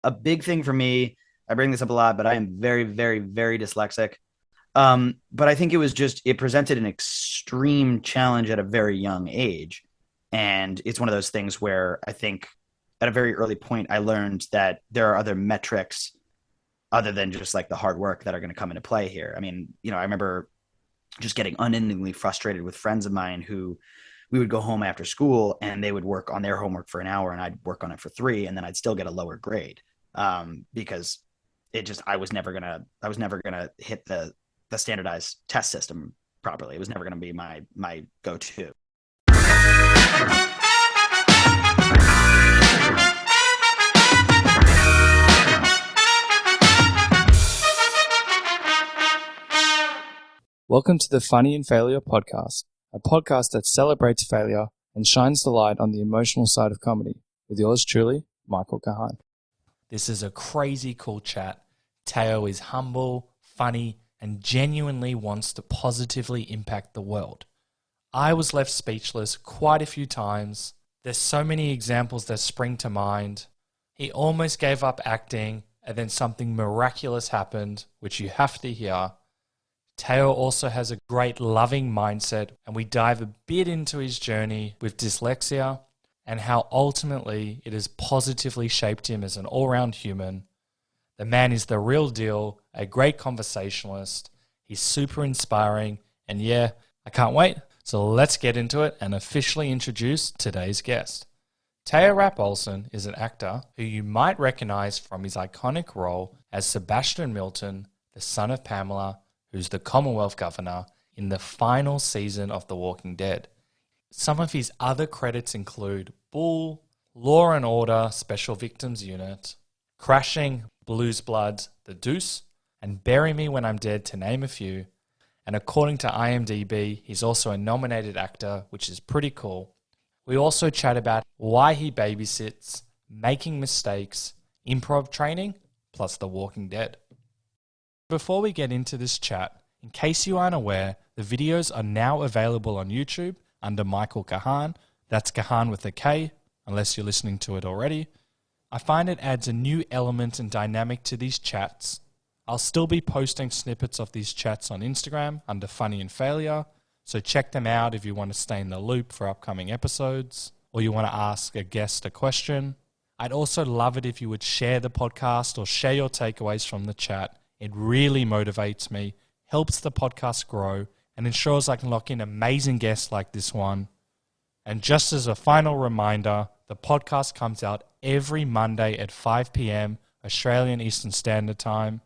a big thing for me, I bring this up a lot, but I am very, very, very dyslexic. But I think it presented an extreme challenge at a very young age. And it's one of those things where I think at a very early point, I learned that there are other metrics other than just like the hard work that are going to come into play here. I mean, I remember just getting unendingly frustrated with friends of mine who we would go home after school and they would work on their homework for an hour and I'd work on it for 3, and then I'd still get a lower grade because I was never gonna hit the standardized test system properly. It was never gonna be my go-to. Welcome to the Funny in Failure podcast, a podcast that celebrates failure and shines the light on the emotional side of comedy, with yours truly, Michael Kahan. This is a crazy cool chat. Teo is humble, funny, and genuinely wants to positively impact the world. I was left speechless quite a few times. There's so many examples that spring to mind. He almost gave up acting, and then something miraculous happened, which you have to hear. Teo also has a great loving mindset, and we dive a bit into his journey with dyslexia and how ultimately it has positively shaped him as an all-round human. The man is the real deal, a great conversationalist. He's super inspiring, and yeah, I can't wait. So let's get into it and officially introduce today's guest. Teo Rapp Olsson is an actor who you might recognize from his iconic role as Sebastian Milton, the son of Pamela, who's the Commonwealth governor in the final season of The Walking Dead. Some of his other credits include Bull, Law and Order Special Victims Unit, Crashing, Blues Bloods, The Deuce, and Bury Me When I'm Dead, to name a few. And according to IMDb, he's also a nominated actor, which is pretty cool. We also chat about why he babysits, making mistakes, improv training, plus The Walking Dead. Before we get into this chat, in case you aren't aware, the videos are now available on YouTube under Michael Kahan. That's Kahan with a K, unless you're listening to it already. I find it adds a new element and dynamic to these chats. I'll still be posting snippets of these chats on Instagram under Funny and Failure, so check them out if you want to stay in the loop for upcoming episodes, or you want to ask a guest a question. I'd also love it if you would share the podcast or share your takeaways from the chat. It really motivates me, helps the podcast grow, and ensures I can lock in amazing guests like this one. And just as a final reminder, the podcast comes out every Monday at 5 p.m. Australian Eastern Standard Time,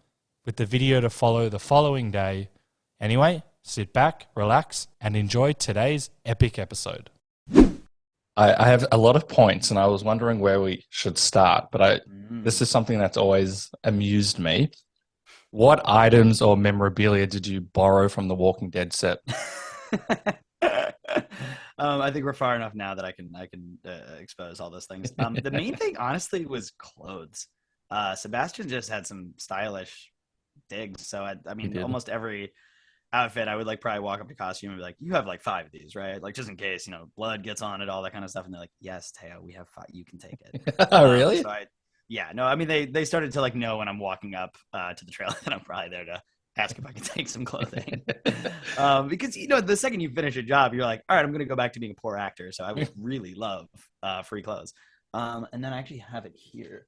with the video to follow the following day. Anyway, sit back, relax, and enjoy today's epic episode. I have a lot of points, and I was wondering where we should start, but this is something that's always amused me. What items or memorabilia did you borrow from the Walking Dead set? I think we're far enough now that I can expose all those things. The main thing, honestly, was clothes. Sebastian just had some stylish digs. So I mean, almost every outfit, I would like probably walk up to costume and be like, "You have like 5 of these, right? Like just in case blood gets on it, all that kind of stuff." And they're like, "Yes, Teo, we have 5. You can take it." Oh, really? Yeah, no, I mean, they started to like know when I'm walking up to the trailer that I'm probably there to ask if I can take some clothing. Because, the second you finish a job, you're like, all right, I'm going to go back to being a poor actor. So I would really love free clothes. And then I actually have it here.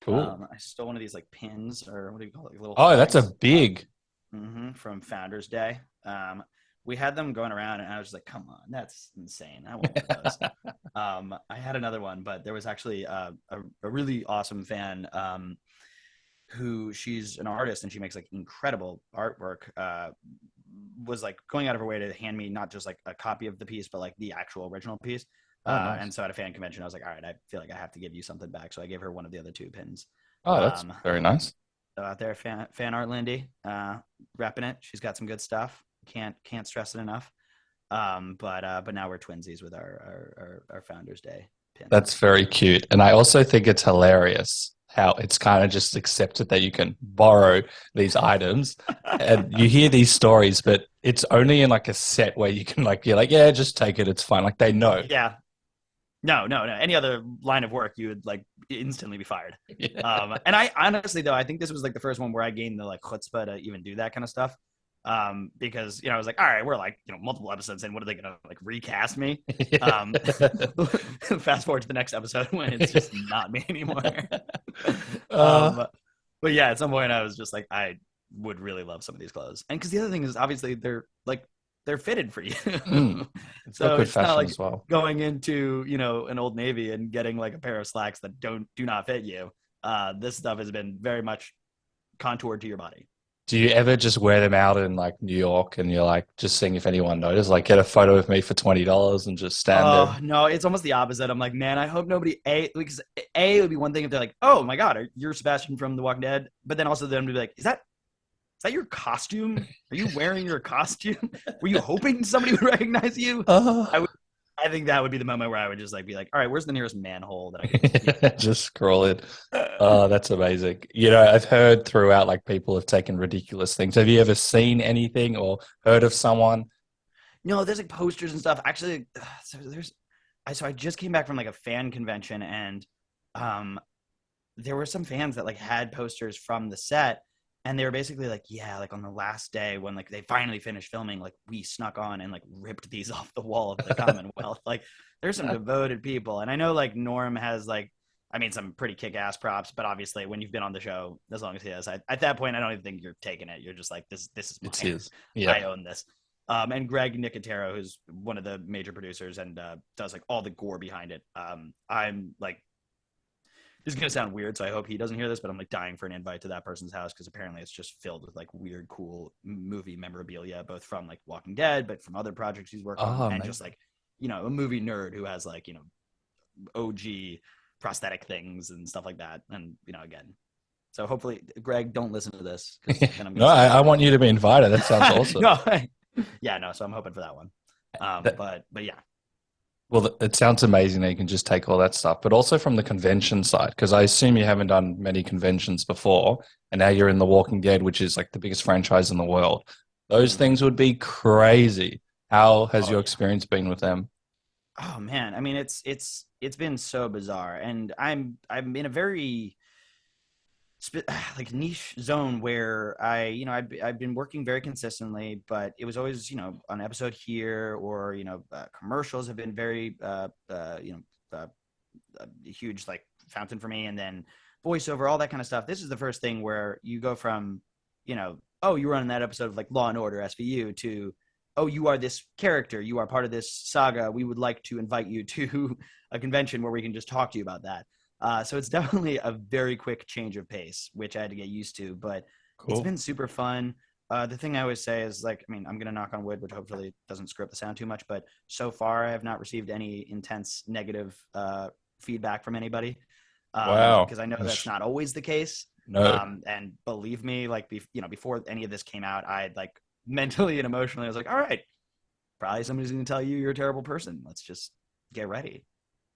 Cool. I stole one of these like pins, or what do you call it? Like, little That's a flags, big. from Founders Day. We had them going around, and I was just like, come on, that's insane. I want one of those. I had another one, but there was actually a really awesome fan who, she's an artist and she makes like incredible artwork, was like going out of her way to hand me not just like a copy of the piece, but like the actual original piece. Nice. And so at a fan convention, I was like, all right, I feel like I have to give you something back. So I gave her one of the other 2 pins. Oh, that's very nice. So out there, fan art Lindy, repping it. She's got some good stuff. Can't stress it enough. But now we're twinsies with our Founders Day pin. That's very cute. And I also think it's hilarious how it's kind of just accepted that you can borrow these items. And you hear these stories, but it's only in like a set where you can you're like, yeah, just take it. It's fine. Like they know. Yeah. No, no, no. Any other line of work, you would like instantly be fired. Yeah. And I honestly, though, I think this was like the first one where I gained the like chutzpah to even do that kind of stuff. Because I was like, all right, we're like multiple episodes in. What are they gonna like recast me? Um, fast forward to the next episode when it's just not me anymore. Uh, um, but yeah, at some point I was just like, I would really love some of these clothes, and because the other thing is obviously they're fitted for you. it's got So good it's not fashion like as well. going into an Old Navy and getting like a pair of slacks that do not fit you. This stuff has been very much contoured to your body. Do you ever just wear them out in like New York and you're like just seeing if anyone notices? Like get a photo of me for $20 and just stand there. Oh no, it's almost the opposite. I'm like, man, I hope nobody because it would be one thing if they're like, oh my god, you're Sebastian from The Walking Dead, but then also them to be like, is that your costume? Are you wearing your costume? Were you hoping somebody would recognize you? Oh. I think that would be the moment where I would just like be like, all right, where's the nearest manhole that I can Just scroll it. Oh, that's amazing. I've heard throughout like people have taken ridiculous things. Have you ever seen anything or heard of someone? No, there's like posters and stuff. Actually, so I just came back from like a fan convention and um there were some fans that like had posters from the set and they were basically like, yeah, like on the last day when like they finally finished filming, like we snuck on and like ripped these off the wall of the Commonwealth. Like there's some devoted people. And I know like Norm has like, I mean, some pretty kick-ass props, but obviously when you've been on the show as long as he has, at that point, I don't even think you're taking it. You're just like, this is It's mine. his. I Yeah. own this. And Greg Nicotero, who's one of the major producers and does like all the gore behind it. I'm like, this is gonna sound weird, so I hope he doesn't hear this, but I'm like dying for an invite to that person's house because apparently it's just filled with like weird, cool movie memorabilia, both from like Walking Dead, but from other projects he's worked on, Oh, and man. just like a movie nerd who has like OG prosthetic things and stuff like that, and again. So hopefully, Greg, don't listen to this because then I'm No, gonna sound I like want you to be invited. That sounds awesome. no, yeah, no. So I'm hoping for that one. That, But yeah. well, it sounds amazing that you can just take all that stuff, but also from the convention side, because I assume you haven't done many conventions before, and now you're in The Walking Dead, which is like the biggest franchise in the world. Those Mhm. things would be crazy. How has Oh your yeah. experience been with them? Oh man, I mean it's been so bizarre, and I'm in a very like niche zone where I've been working very consistently, but it was always an episode here or commercials have been very a huge like fountain for me, and then voiceover, all that kind of stuff. This is the first thing where you go from oh, you were on that episode of like Law and Order SVU to oh, you are this character, you are part of this saga, we would like to invite you to a convention where we can just talk to you about that. So it's definitely a very quick change of pace, which I had to get used to, but it's Cool. been super fun. The thing I always say is like, I mean, I'm going to knock on wood, which hopefully doesn't screw up the sound too much, but so far I have not received any intense negative feedback from anybody. Wow. Because I know that's not always the case. No. And believe me, like, before any of this came out, I had like mentally and emotionally, I was like, all right, probably somebody's going to tell you you're a terrible person. Let's just get ready.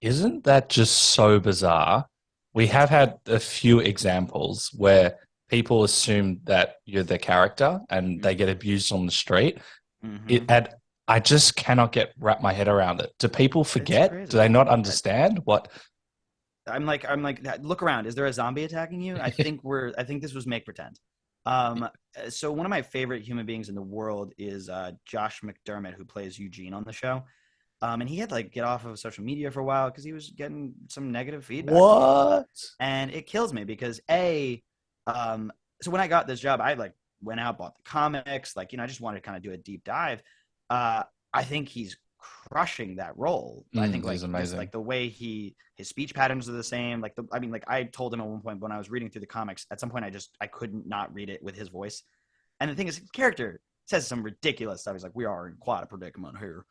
Isn't that just so bizarre? We have had a few examples where people assume that you're the character and they get abused on the street. Mm-hmm. And I just cannot wrap my head around it. Do people It's forget? Do crazy. they not understand what? I'm like, look around. Is there a zombie attacking you? I think this was make pretend. Um, so one of my favorite human beings in the world is Josh McDermott, who plays Eugene on the show. And he had to like get off of social media for a while because he was getting some negative feedback from people, What? and it kills me because so when I got this job, I like went out, bought the comics, like I just wanted to kind of do a deep dive. Uh, I think he's crushing that role. I think He's like this, amazing. like the way his speech patterns are the same. Like I mean, like I told him at one point when I was reading through the comics, at some point I couldn't not read it with his voice. And the thing is, his character says some ridiculous stuff. He's like, "We are in quite a predicament here,"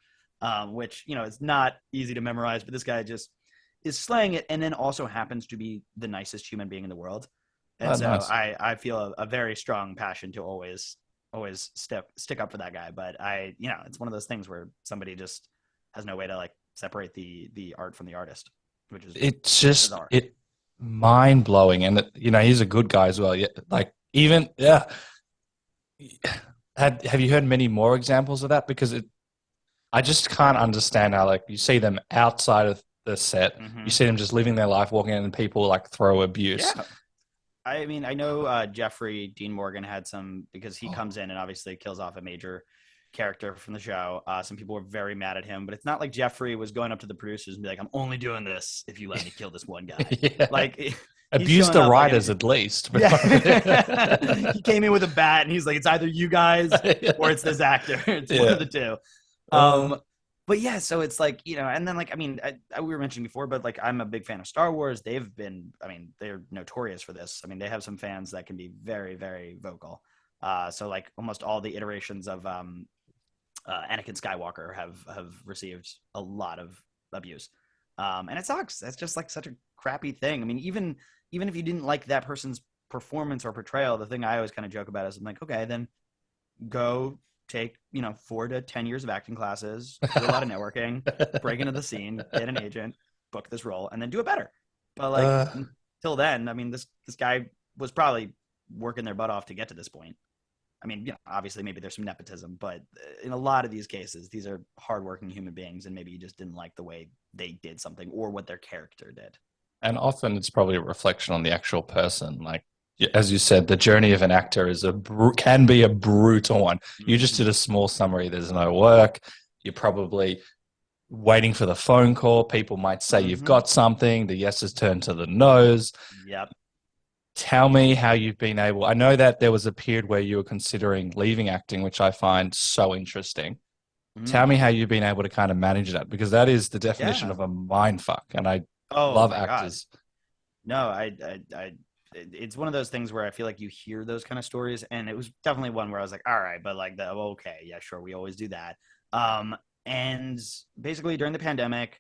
which it's not easy to memorize. But this guy just is slaying it, and then also happens to be the nicest human being in the world. And Oh, so nice. I feel a very strong passion to always stick up for that guy. But it's one of those things where somebody just has no way to like separate the art from the artist, which is It's just bizarre. mind blowing, and he's a good guy as well. Yeah, like even yeah. Have you heard many more examples of that? Because I just can't understand how like you see them outside of the set. Mhm. You see them just living their life, walking in, and people like throw abuse. Yeah. I mean, I know Jeffrey Dean Morgan had some, because he comes in and obviously kills off a major character from the show. Some people were very mad at him, but it's not like Jeffrey was going up to the producers and be like, "I'm only doing this if you let me kill this one guy." Yeah. Like he's Abuse showing the up like writers at least. yeah. He came in with a bat and he's like, "It's either you guys or it's this actor. It's one of the two." But yeah, so it's like, and then like, I mean, we were mentioning before, but like, I'm a big fan of Star Wars. They've been, I mean, they're notorious for this. I mean, they have some fans that can be very, very vocal. So like almost all the iterations of Anakin Skywalker have received a lot of abuse. And it sucks. That's just like such a crappy thing. I mean, even if you didn't like that person's performance or portrayal, the thing I always kind of joke about is I'm like, okay, then go take 4 to 10 years of acting classes, do a lot of networking, break into the scene, get an agent, book this role, and then do it better. But like until then, I mean, this guy was probably working their butt off to get to this point. I mean, obviously maybe there's some nepotism, but in a lot of these cases, these are hardworking human beings, and maybe you just didn't like the way they did something or what their character did. And often it's probably a reflection on the actual person. Like, as you said, the journey of an actor can be a brutal one. You just did a small summary. There's no work. You're probably waiting for the phone call. People might say you've got something. The yeses turn to the no's. Yep. Tell me how you've been able. I know that there was a period where you were considering leaving acting, which I find so interesting. Tell me how you've been able to kind of manage that, because that is the definition of a mind fuck. And I love actors. God. No, it's one of those things where I feel like you hear those kind of stories, and it was definitely one where I was like, all right, but like okay, yeah, sure, we always do that. And basically during the pandemic,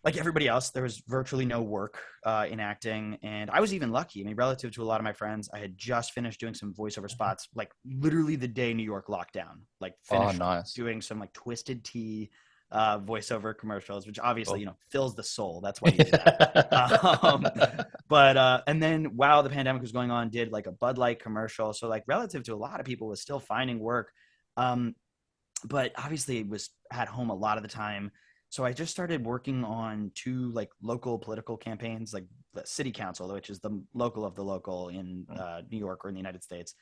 like everybody else, there was virtually no work in acting, and I was even lucky. I mean, relative to a lot of my friends, I had just finished doing some voiceover spots, like literally the day New York locked down. Like finished doing some like Twisted Tea voiceover commercials, which obviously fills the soul. That's why you do that. But and then while the pandemic was going on, did like a Bud Light commercial. So like relative to a lot of people, was still finding work. But obviously it was at home a lot of the time. So I just started working on 2 like local political campaigns, like the city council, which is the local of the local in New York or in the United States.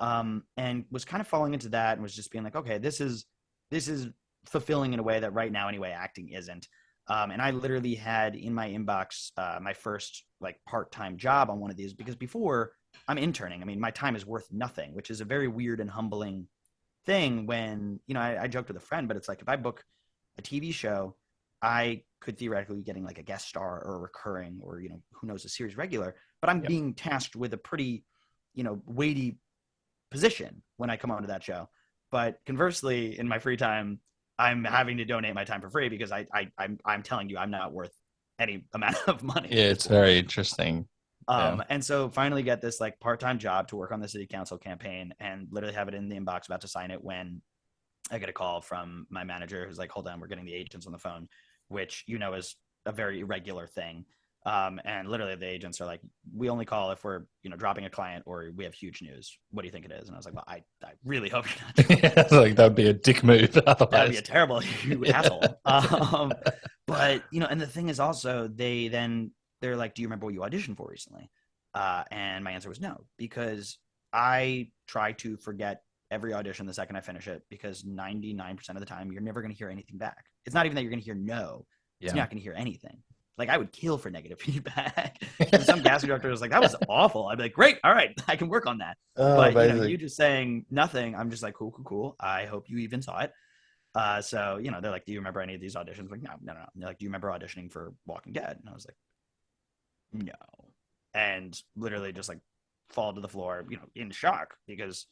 And was kind of falling into that and was just being like, okay, this is fulfilling in a way that right now anyway acting isn't. And I literally had in my inbox my first like part-time job on one of these, because before I'm interning. I mean, my time is worth nothing, which is a very weird and humbling thing when, I joked with a friend, but it's like if I book a TV show, I could theoretically be getting like a guest star or a recurring or, who knows, a series regular, but I'm being tasked with a pretty, weighty position when I come onto that show. But conversely, in my free time, I'm having to donate my time for free because I'm telling you, I'm not worth any amount of money. Yeah, it's very interesting. And so finally get this like part-time job to work on the city council campaign and literally have it in the inbox about to sign it when I get a call from my manager who's like, hold on, we're getting the agents on the phone, which, is a very irregular thing. And literally the agents are like, we only call if we're, dropping a client or we have huge news. What do you think it is? And I was like, well, I really hope you're not. Yeah, like that'd be a dick move. Otherwise. That'd be a terrible asshole. But, and the thing is also they're like, do you remember what you auditioned for recently? And my answer was no, because I try to forget every audition the second I finish it, because 99% of the time you're never going to hear anything back. It's not even that you're going to hear no. It's not going to hear anything. Like I would kill for negative feedback. Some casting director was like, that was awful. I'd be like, great. All right. I can work on that. But you just saying nothing. I'm just like, cool. I hope you even saw it. So, they're like, do you remember any of these auditions? I'm like, no. And they're like, do you remember auditioning for Walking Dead? And I was like, no. And literally just like fall to the floor, in shock, because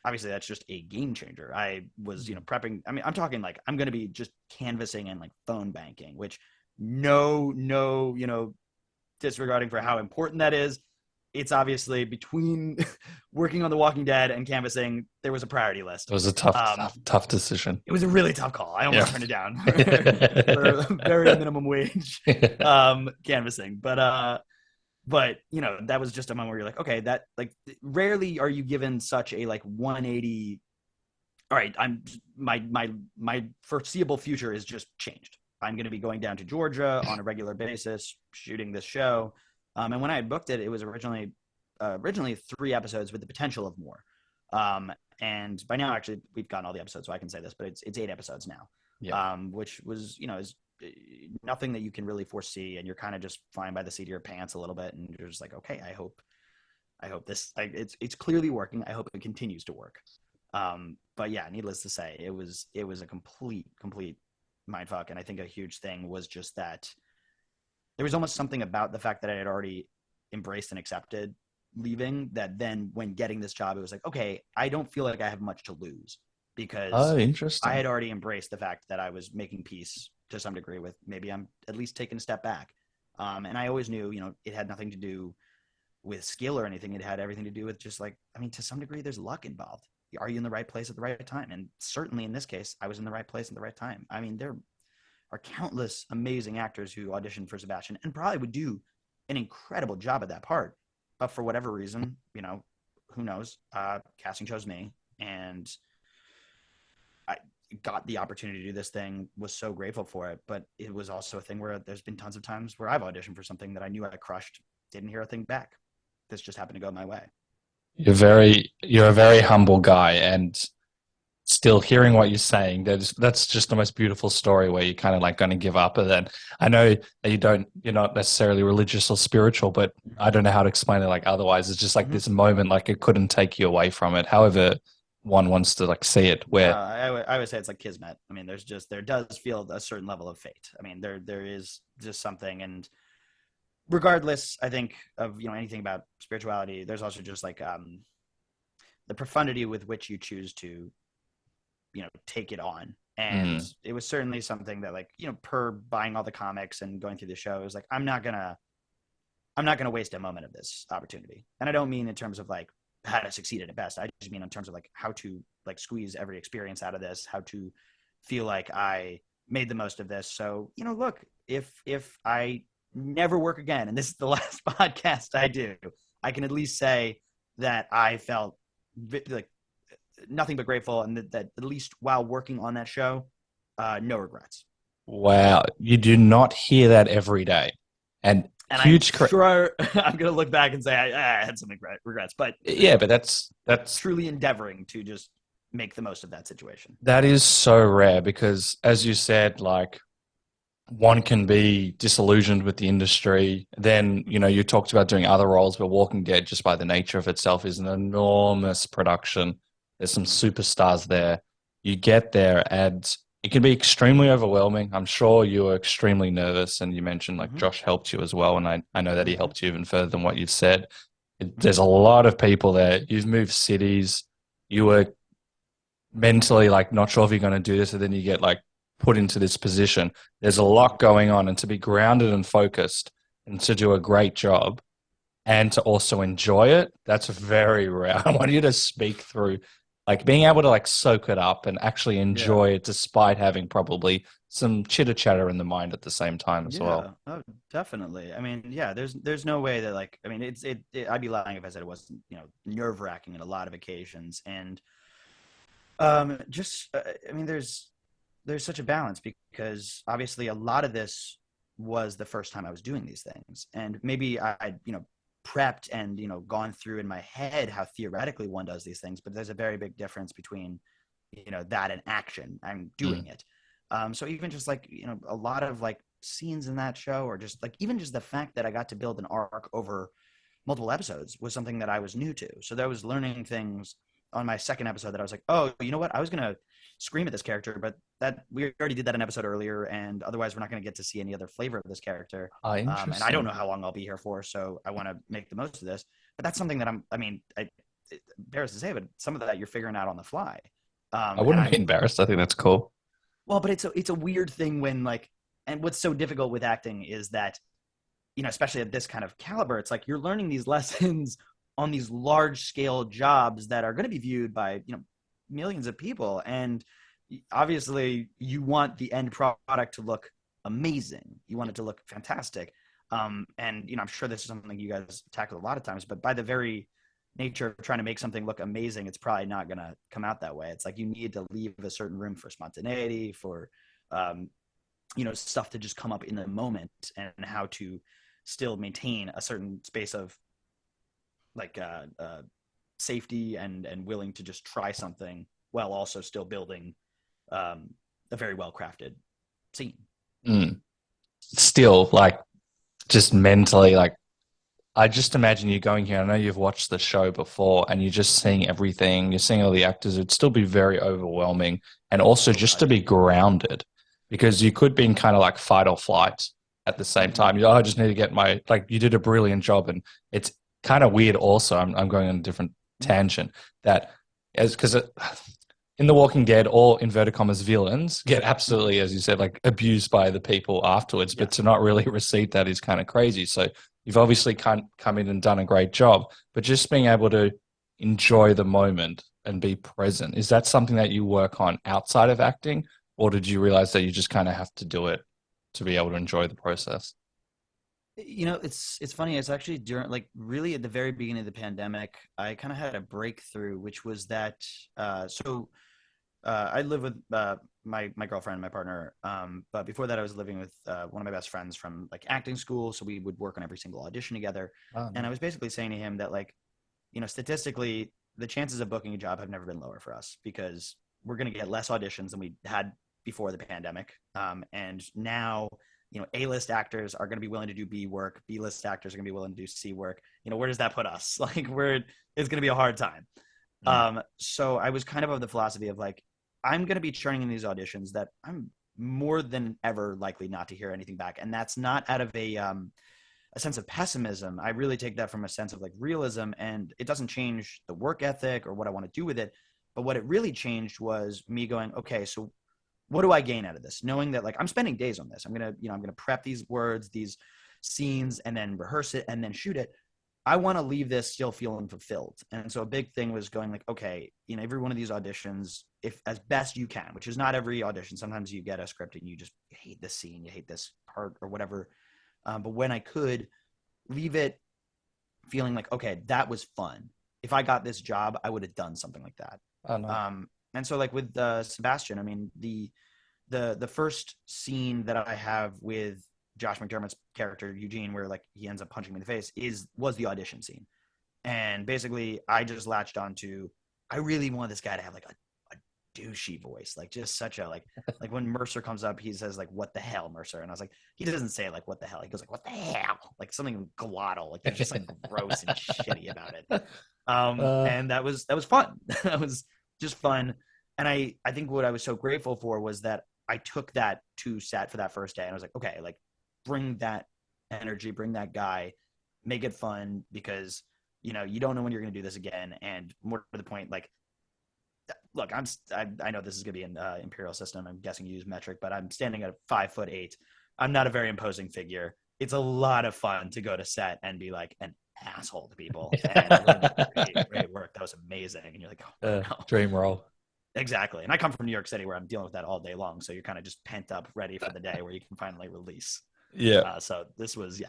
obviously that's just a game changer. I was, prepping. I mean, I'm talking like I'm going to be just canvassing and like phone banking, which no, disregarding for how important that is. It's obviously between working on The Walking Dead and canvassing, there was a priority list. It was a tough decision. It was a really tough call. I almost turned it down for a very minimum wage canvassing. But that was just a moment where you're like, okay, that like rarely are you given such a like 180. All right, my foreseeable future is just changed. I'm going to be going down to Georgia on a regular basis, shooting this show. And when I had booked it, it was originally 3 episodes with the potential of more. And by now, actually, we've gotten all the episodes, so I can say this, but it's 8 episodes now. Yeah. Which was, is nothing that you can really foresee, and you're kind of just flying by the seat of your pants a little bit, and you're just like, okay, I hope this, it's clearly working. I hope it continues to work. But yeah, needless to say, it was a complete mindfuck, and I think a huge thing was just that there was almost something about the fact that I had already embraced and accepted leaving, that then when getting this job, it was like, okay, I don't feel like I have much to lose, because Interesting. I had already embraced the fact that I was making peace to some degree with maybe I'm at least taking a step back. And I always knew, it had nothing to do with skill or anything. It had everything to do with just like, I mean, to some degree, there's luck involved. Are you in the right place at the right time? And certainly in this case, I was in the right place at the right time. I mean, there are countless amazing actors who auditioned for Sebastian and probably would do an incredible job at that part. But for whatever reason, who knows? Casting chose me, and I got the opportunity to do this thing, was so grateful for it. But it was also a thing where there's been tons of times where I've auditioned for something that I knew I crushed, didn't hear a thing back. This just happened to go my way. You're a very humble guy, and still hearing what you're saying, that's just the most beautiful story where you're kind of like going to give up. And then I know that you're not necessarily religious or spiritual, but I don't know how to explain it like otherwise. It's just like this moment, like it couldn't take you away from it. However one wants to like see it, where I would say it's like kismet. I mean, there does feel a certain level of fate. I mean, there is just something. And regardless, I think, of anything about spirituality, there's also just like the profundity with which you choose to take it on. And it was certainly something that, like, per buying all the comics and going through the show, it was like, I'm not gonna waste a moment of this opportunity. And I don't mean in terms of like how to succeed at it best. I just mean in terms of like how to like squeeze every experience out of this, how to feel like I made the most of this. So, look, if I never work again, and this is the last podcast I do, I can at least say that I felt like nothing but grateful, and that at least while working on that show, no regrets. wow, you do not hear that every day. And huge I'm sure I'm going to look back and say I had some regrets, but yeah, but that's truly endeavoring to just make the most of that situation. that is so rare, because as you said, like, one can be disillusioned with the industry. Then, you talked about doing other roles, but Walking Dead, just by the nature of itself, is an enormous production. There's some superstars there. You get there and it can be extremely overwhelming. I'm sure you were extremely nervous, and you mentioned like Josh helped you as well. And I know that he helped you even further than what you've said. There's a lot of people there. You've moved cities. You were mentally like not sure if you're going to do this, and then you get like put into this position. There's a lot going on, and to be grounded and focused and to do a great job and to also enjoy it, that's very rare. I want you to speak through like being able to like soak it up and actually enjoy it, despite having probably some chitter chatter in the mind at the same time as well. Oh, definitely. I mean, yeah, there's no way that, like, I mean, I'd be lying if I said it wasn't, nerve wracking on a lot of occasions. And I mean, there's such a balance, because obviously a lot of this was the first time I was doing these things, and maybe I prepped and gone through in my head how theoretically one does these things, but there's a very big difference between that and action. I'm doing it. So even just like a lot of like scenes in that show, or just like even just the fact that I got to build an arc over multiple episodes, was something that I was new to. So there was learning things on my second episode that I was like, oh, you know what? I was going to scream at this character, but that we already did that an episode earlier, and otherwise we're not going to get to see any other flavor of this character. And I don't know how long I'll be here for, so I want to make the most of this. But that's something that it embarrassed to say, but some of that you're figuring out on the fly. I wouldn't be embarrassed. I think that's cool. Well, but it's a weird thing when, like, and what's so difficult with acting is that, especially at this kind of caliber, it's like you're learning these lessons on these large scale jobs that are going to be viewed by, millions of people. And obviously you want the end product to look amazing. You want it to look fantastic. And, I'm sure this is something you guys tackle a lot of times, but by the very nature of trying to make something look amazing, it's probably not going to come out that way. It's like you need to leave a certain room for spontaneity, for stuff to just come up in the moment, and how to still maintain a certain space of like safety and willing to just try something while also still building a very well crafted scene. Mm. Still, like, just mentally, like, I just imagine you going here. I know you've watched the show before and you're just seeing everything. You're seeing all the actors. It'd still be very overwhelming. And also just to be grounded, because you could be in kind of like fight or flight at the same time. I just need to get like, you did a brilliant job. And it's kind of weird also. I'm going on a different tangent that because in The Walking Dead, all inverted commas villains get absolutely, as you said, like abused by the people afterwards. But to not really receive that is kind of crazy. So you've obviously come in and done a great job, but just being able to enjoy the moment and be present, is that something that you work on outside of acting, or did you realize that you just kind of have to do it to be able to enjoy the process? It's funny. It's actually during, like, really at the very beginning of the pandemic, I kind of had a breakthrough, which was that I live with my girlfriend, my partner. But before that, I was living with one of my best friends from like acting school. So we would work on every single audition together. Oh, and I was basically saying to him that, like, statistically, the chances of booking a job have never been lower for us, because we're going to get less auditions than we had before the pandemic. And now, A-list actors are going to be willing to do B work. B-list actors are going to be willing to do C work. Where does that put us? Like, it's going to be a hard time. So I was kind of the philosophy of like, I'm going to be churning in these auditions that I'm more than ever likely not to hear anything back. And that's not out of a sense of pessimism. I really take that from a sense of like realism, and it doesn't change the work ethic or what I want to do with it. But what it really changed was me going, okay, so what do I gain out of this? Knowing that, like, I'm spending days on this. I'm going to prep these words, these scenes, and then rehearse it and then shoot it. I want to leave this still feeling fulfilled. And so a big thing was going like, okay, every one of these auditions, if as best you can, which is not every audition. Sometimes you get a script and you just hate this scene, you hate this part or whatever. But when I could leave it feeling like, okay, that was fun. If I got this job, I would have done something like that. Oh, no. And so like with Sebastian, I mean, the first scene that I have with Josh McDermott's character Eugene, where like he ends up punching me in the face, was the audition scene. And basically I just latched on to, I really want this guy to have like a douchey voice, like just such a like when Mercer comes up, he says like, "What the hell, Mercer?" And I was like, he doesn't say like what the hell, he goes like, "What the hell?" Like something glottal, like there's just something gross and shitty about it. And that was fun. That was just fun. And I think what I was so grateful for was that I took that to set for that first day, and I was like, okay, like, bring that energy, bring that guy, make it fun, because you don't know when you're going to do this again. And more to the point, like, look, I know this is going to be an imperial system. I'm guessing you use metric, but I'm standing at 5'8". I'm not a very imposing figure. It's a lot of fun to go to set and be like an asshole to people. And great work. That was amazing. And you're like, oh, no. Dream role. Exactly. And I come from New York City, where I'm dealing with that all day long. So you're kind of just pent up, ready for the day where you can finally release. Yeah. So this was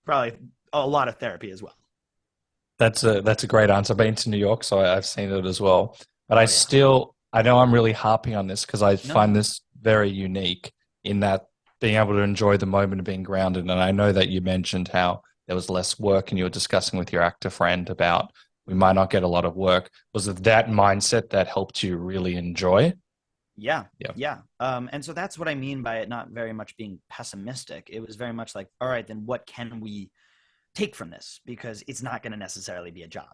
probably a lot of therapy as well. That's a great answer. I've been to New York, so I've seen it as well. But I know I'm really harping on this because I find this very unique in that being able to enjoy the moment of being grounded. And I know that you mentioned how there was less work, and you were discussing with your actor friend about we might not get a lot of work. Was it that mindset that helped you really enjoy? Yeah. And so that's what I mean by it not very much being pessimistic. It was very much like, all right, then what can we take from this? Because it's not going to necessarily be a job.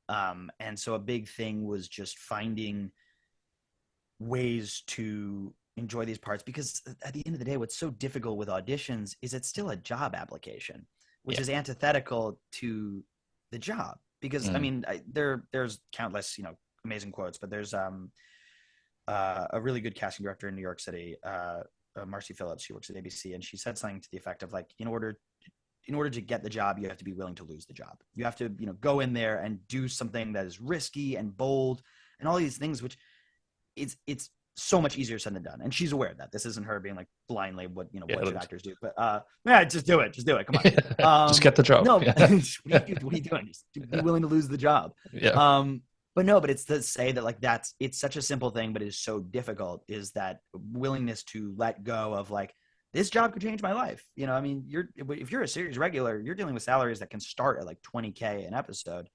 And so a big thing was just finding ways to enjoy these parts, because at the end of the day, what's so difficult with auditions is it's still a job application, which is antithetical to the job. Because I mean, there's countless, amazing quotes, but there's a really good casting director in New York City, Marcy Phillips. She works at ABC, and she said something to the effect of like, in order to get the job, you have to be willing to lose the job. You have to, go in there and do something that is risky and bold and all these things, which it's so much easier said than done. And she's aware of that. This isn't her being like blindly what should actors do, but just do it. Come on. Just get the job. No, what are you doing? Just be willing to lose the job. Yeah. but it's to say that like it's such a simple thing, but it is so difficult, is that willingness to let go of like, this job could change my life. You know, I mean, if you're a series regular, you're dealing with salaries that can start at like 20K an episode.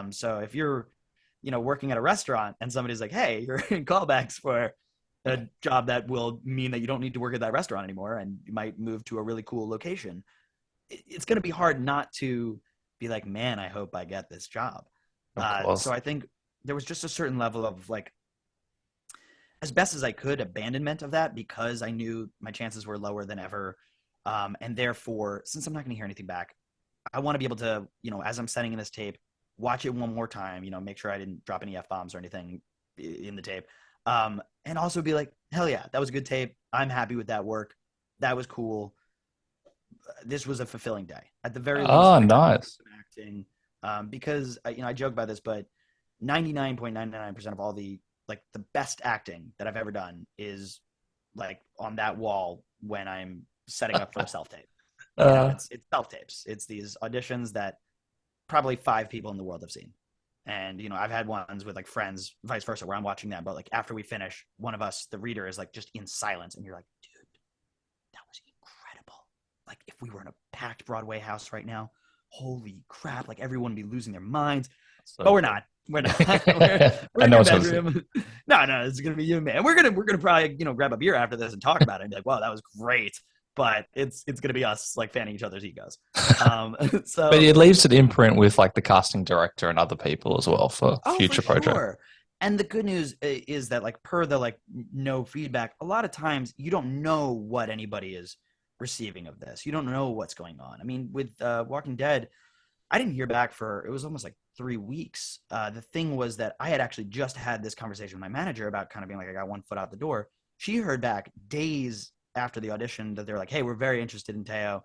So if you're, working at a restaurant and somebody's like, hey, you're in callbacks for a job that will mean that you don't need to work at that restaurant anymore and you might move to a really cool location, it's going to be hard not to be like, man, I hope I get this job. Of course. So I think there was just a certain level of like, as best as I could, abandonment of that, because I knew my chances were lower than ever. And therefore, since I'm not going to hear anything back, I want to be able to, as I'm sending in this tape, watch it one more time, make sure I didn't drop any F-bombs or anything in the tape. And also be like, hell yeah, that was a good tape. I'm happy with that work. That was cool. This was a fulfilling day. At the very least, Oh, nice. acting, because I joke about this, but 99.99% of all the best acting that I've ever done is like on that wall when I'm setting up for a self tape. It's self tapes. It's these auditions that probably 5 people in the world have seen. And, I've had ones with like friends, vice versa, where I'm watching that, but like after we finish, one of us, the reader, is like just in silence. And you're like, dude, that was incredible. Like if we were in a packed Broadway house right now, holy crap, like everyone would be losing their minds. So but we're not. We're not. We're in your bedroom. No, it's gonna be you, man. We're gonna probably grab a beer after this and talk about it and be like, wow, that was great. But it's gonna be us like fanning each other's egos. So, but it leaves an imprint with like the casting director and other people as well for future projects. Sure. And the good news is that like per the like no feedback, a lot of times you don't know what anybody is receiving of this. You don't know what's going on. I mean, with Walking Dead, I didn't hear back for, it was almost like 3 weeks. The thing was that I had actually just had this conversation with my manager about kind of being like, I got one foot out the door. She heard back days after the audition that they're like, hey, we're very interested in Teo.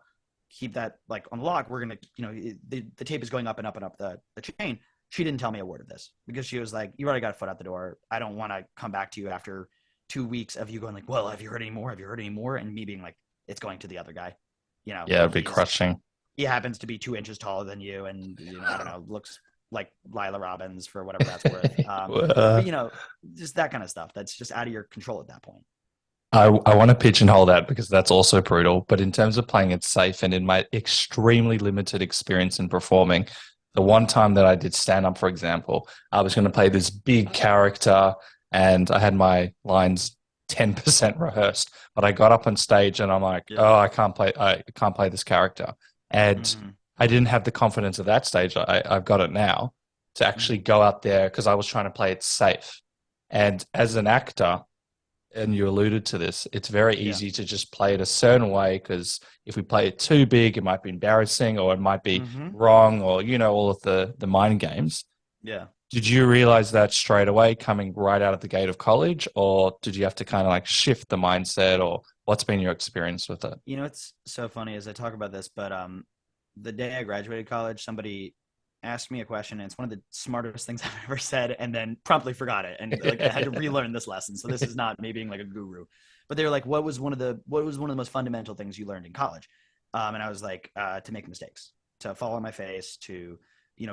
Keep that like on the lock. We're going to, the tape is going up and up and up the chain. She didn't tell me a word of this because she was like, you already got a foot out the door. I don't want to come back to you after 2 weeks of you going like, well, have you heard any more? Have you heard any more? And me being like, it's going to the other guy, Yeah, it'd be crushing. He happens to be 2 inches taller than you, and I don't know, looks like Lila Robbins for whatever that's worth. But, just that kind of stuff that's just out of your control at that point. I want to pigeonhole that because that's also brutal. But in terms of playing it safe and in my extremely limited experience in performing, the one time that I did stand up, for example, I was going to play this big character and I had my lines 10% rehearsed, but I got up on stage and I'm like, oh, I can't play this character. And I didn't have the confidence at that stage. I've got it now to actually go out there because I was trying to play it safe. And as an actor, and you alluded to this, it's very easy to just play it a certain way because if we play it too big, it might be embarrassing or it might be wrong or, all of the mind games. Yeah. Did you realize that straight away coming right out of the gate of college, or did you have to kind of like shift the mindset, or what's been your experience with it? It's so funny as I talk about this, but the day I graduated college, somebody asked me a question, and it's one of the smartest things I've ever said, and then promptly forgot it, and like I had to relearn this lesson. So this is not me being like a guru, but they were like, "What was one of the most fundamental things you learned in college?" And I was like, "To make mistakes, to fall on my face, to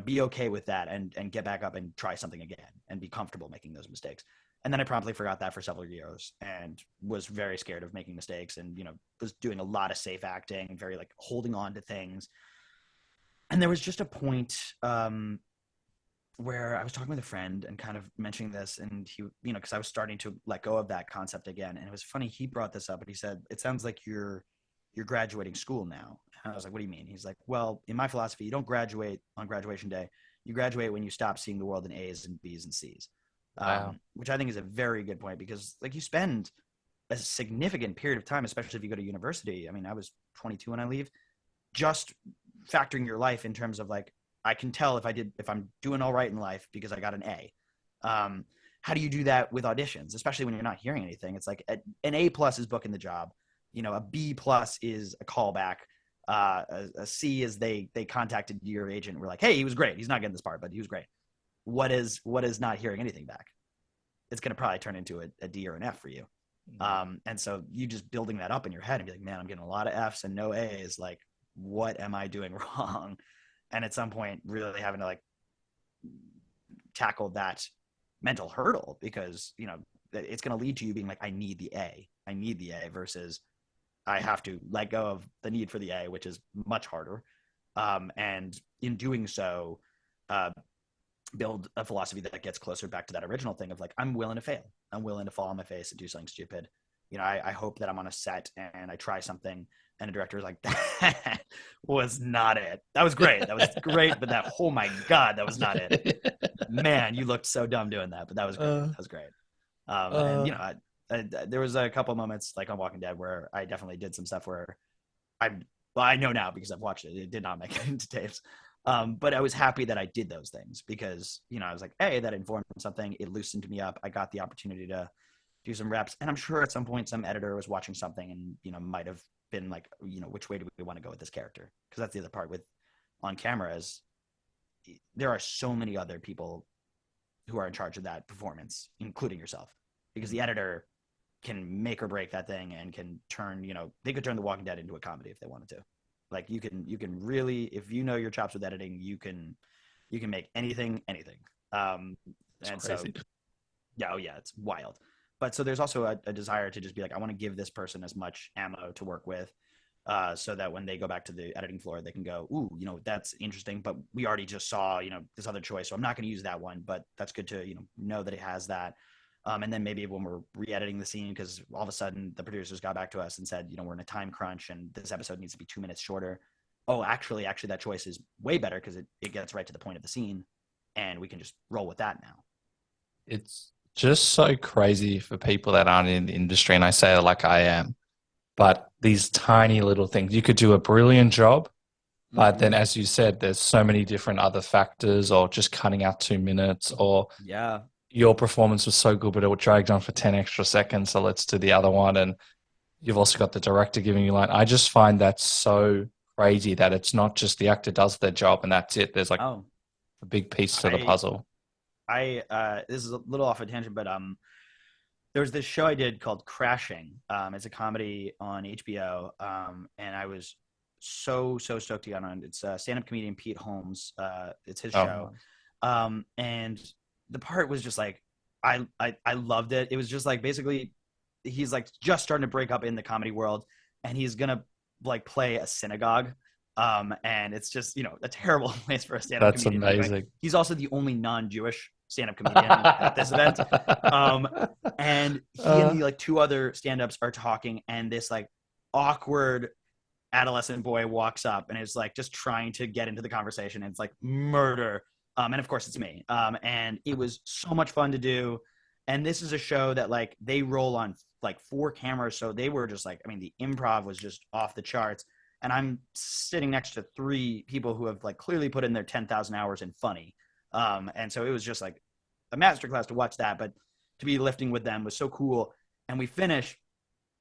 be okay with that, and get back up and try something again, and be comfortable making those mistakes." And then I promptly forgot that for several years and was very scared of making mistakes and, was doing a lot of safe acting, very like holding on to things. And there was just a point where I was talking with a friend and kind of mentioning this, and he, because I was starting to let go of that concept again. And it was funny. He brought this up and he said, it sounds like you're graduating school now. And I was like, what do you mean? He's like, well, in my philosophy, you don't graduate on graduation day. You graduate when you stop seeing the world in A's and B's and C's. Wow. Which I think is a very good point because like you spend a significant period of time, especially if you go to university. I mean, I was 22 when I leave, just factoring your life in terms of like, I can tell if I'm doing all right in life because I got an A. How do you do that with auditions, especially when you're not hearing anything? It's like an A+ is booking the job. A B+ is a callback. A C is they contacted your agent and were like, hey, he was great. He's not getting this part, but he was great. What is not hearing anything back? It's going to probably turn into a D or an F for you. And so you just building that up in your head and be like, man, I'm getting a lot of Fs and no A's. Like, what am I doing wrong? And at some point really having to like tackle that mental hurdle, because, you know, it's going to lead to you being like, I need the A versus I have to let go of the need for the A, which is much harder. And in doing so, build a philosophy that gets closer back to that original thing of like, I'm willing to fail. I'm willing to fall on my face and do something stupid. You know, I hope that I'm on a set and I try something and a director is like, that was not it. That was great. That was great. But that, oh my God, that was not it. Man, you looked so dumb doing that, but that was great. That was great. And, you know, there was a couple moments like on Walking Dead where I definitely did some stuff where I know now because I've watched it. It did not make it into tapes. But I was happy that I did those things because, you know, I was like, hey, that informed something. It loosened me up. I got the opportunity to do some reps. And I'm sure at some point some editor was watching something and, you know, might have been like, you know, which way do we want to go with this character? Because that's the other part with on camera is there are so many other people who are in charge of that performance, including yourself, because the editor can make or break that thing and can turn, you know, they could turn The Walking Dead into a comedy if they wanted to. Like you can really, if you know your chops with editing, you can make anything. And crazy. so, yeah, oh yeah, it's wild. But so there's also a desire to just be like, I want to give this person as much ammo to work with, so that when they go back to the editing floor, they can go, ooh, you know, that's interesting, but we already just saw, you know, this other choice, so I'm not going to use that one, but that's good to, you know that it has that. And then maybe when we're re-editing the scene, because all of a sudden the producers got back to us and said, you know, we're in a time crunch and this episode needs to be 2 minutes shorter. Oh, actually that choice is way better because it gets right to the point of the scene and we can just roll with that now. It's just so crazy for people that aren't in the industry, and I say it like I am, but these tiny little things, you could do a brilliant job, but then as you said, there's so many different other factors, or just cutting out 2 minutes, or yeah, your performance was so good, but it dragged on for 10 extra seconds. So let's do the other one. And you've also got the director giving you line. I just find that so crazy that it's not just the actor does their job and that's it. There's like a big piece to the puzzle. This is a little off a tangent, but there was this show I did called Crashing. It's a comedy on HBO. And I was so stoked to get on it. It's stand-up comedian Pete Holmes. It's his show. And the part was just like, I loved it. It was just like, basically he's like just starting to break up in the comedy world and he's going to like play a synagogue. And it's just, you know, a terrible place for a stand-up comedian. That's amazing. Right? He's also the only non-Jewish stand-up comedian at this event. And he and the like 2 other stand-ups are talking and this like awkward adolescent boy walks up and is like just trying to get into the conversation. And it's like murder. And of course it's me. And it was so much fun to do. And this is a show that like they roll on like 4 cameras. So they were just like, I mean, the improv was just off the charts. And I'm sitting next to 3 people who have like clearly put in their 10,000 hours in funny. And so it was just like a masterclass to watch that, but to be lifting with them was so cool. And we finish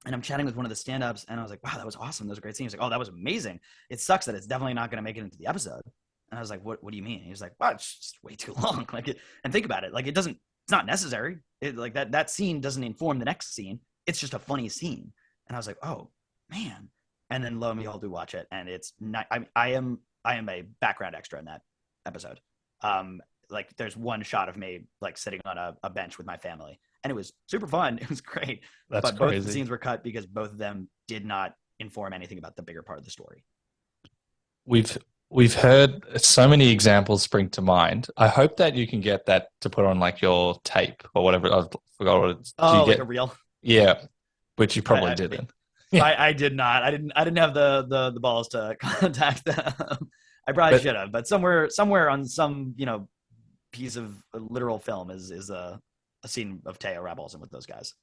and I'm chatting with one of the stand-ups and I was like, wow, that was awesome. That was a great scene. He's like, oh, that was amazing. It sucks that it's definitely not going to make it into the episode. And I was like, what do you mean? He was like, wow, it's just way too long. Like it, and think about it. Like it's not necessary. It, like that scene doesn't inform the next scene. It's just a funny scene. And I was like, oh man. And then lo and behold, we watch it and it's not, I am a background extra in that episode. Like there's one shot of me like sitting on a bench with my family and it was super fun. It was great. That's but crazy. Both the scenes were cut because both of them did not inform anything about the bigger part of the story. We've heard so many examples spring to mind. I hope that you can get that to put on like your tape or whatever. I forgot what it's. Oh, like a reel? Yeah, which you probably didn't. I did not. I didn't have the balls to contact them. I probably should have, but somewhere on some, you know, piece of literal film is a scene of Teo Rapp Olsson with those guys.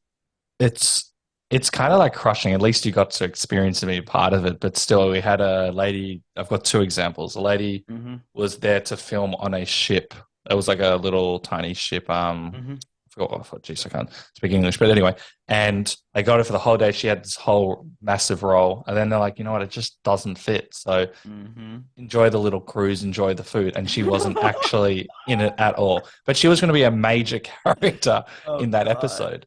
It's kind of like crushing. At least you got to experience and be part of it. But still, we had a lady. I've got 2 examples. A lady was there to film on a ship. It was like a little tiny ship. I forgot. Geez, I can't speak English. But anyway, and they got her for the whole day. She had this whole massive role. And then they're like, you know what? It just doesn't fit. So enjoy the little cruise, enjoy the food. And she wasn't actually in it at all. But she was going to be a major character in that episode.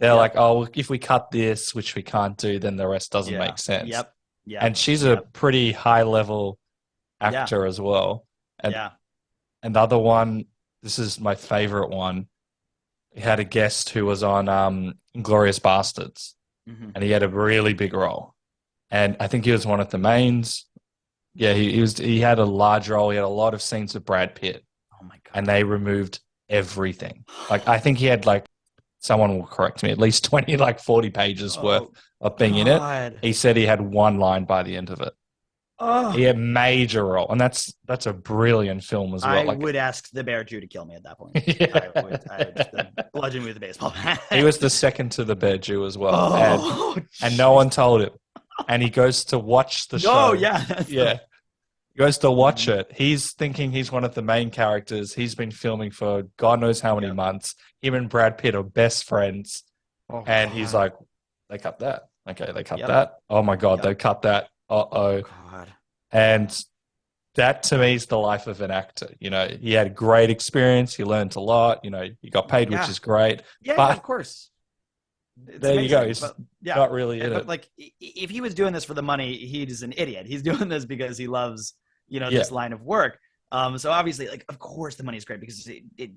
They're like, oh, if we cut this, which we can't do, then the rest doesn't make sense. Yep. Yeah. And she's a pretty high level actor as well. And the other one, this is my favorite one. He had a guest who was on Inglourious Bastards, Mhm. and he had a really big role. And I think he was one of the mains. Yeah, he had a large role. He had a lot of scenes with Brad Pitt, Oh my god. and they removed everything. Like I think he had like someone will correct me, at least 20, like 40 pages worth Oh of being in it. god. He said he had one line by the end of it. Oh. He had major role, and that's a brilliant film as well. I Like, would ask the bear Jew to kill me at that point. yeah. I would just bludgeon me with a baseball bat. He was the second to the bear Jew as well, Oh, and no one told him. And he goes to watch the show. no, yeah, Yeah. He goes to watch it. He's thinking he's one of the main characters. He's been filming for God knows how many months. Him and Brad Pitt are best friends. Oh, And he's God. like, they cut that. Okay, they cut Yep. that. Oh my God, Yep. they cut that. Uh-oh. God. And that to me is the life of an actor. You know, he had great experience. He learned a lot. You know, he got paid, which Yeah. is great. Yeah, But of course. It's there you go. amazing, He's but, yeah. not really in But it. like, if he was doing this for the money, he's an idiot. He's doing this because he loves, Yeah. this line of work. So obviously, like, of course, the money is great because it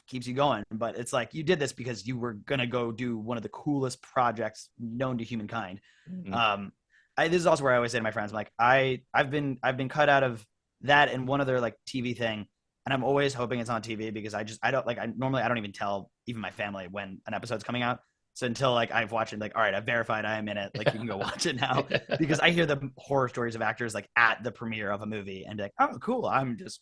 keeps you going. But it's like you did this because you were gonna go do one of the coolest projects known to humankind. Mhm. This is also where I always say to my friends, I'm like, I've been cut out of that and one other like TV thing, and I'm always hoping it's on TV because I don't even tell even my family when an episode's coming out. So until like I've watched it, like, all right, I've verified I am in it. Like you can go watch it now because I hear the horror stories of actors like at the premiere of a movie and be like, oh, cool, I'm just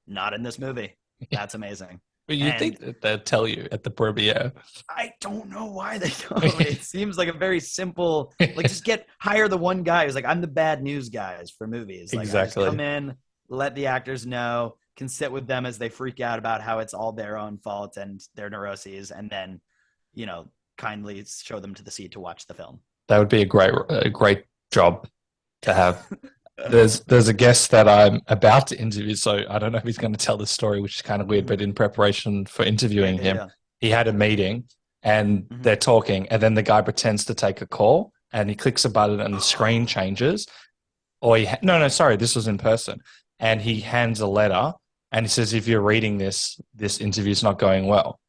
not in this movie. That's amazing. But you And think that they'll tell you at the premiere. I don't know why they don't. It seems like a very simple, like just hire the one guy who's like, I'm the bad news guys for movies. Like Exactly. I just come in, let the actors know, can sit with them as they freak out about how it's all their own fault and their neuroses, and then, kindly show them to the seat to watch the film. That would be a great job to have. There's a guest that I'm about to interview, so I don't know if he's going to tell this story, which is kind of weird, but in preparation for interviewing him, he had a meeting and they're talking, and then the guy pretends to take a call and he clicks a button and the screen changes. Or sorry, this was in person. And he hands a letter and he says, if you're reading this interview's not going well.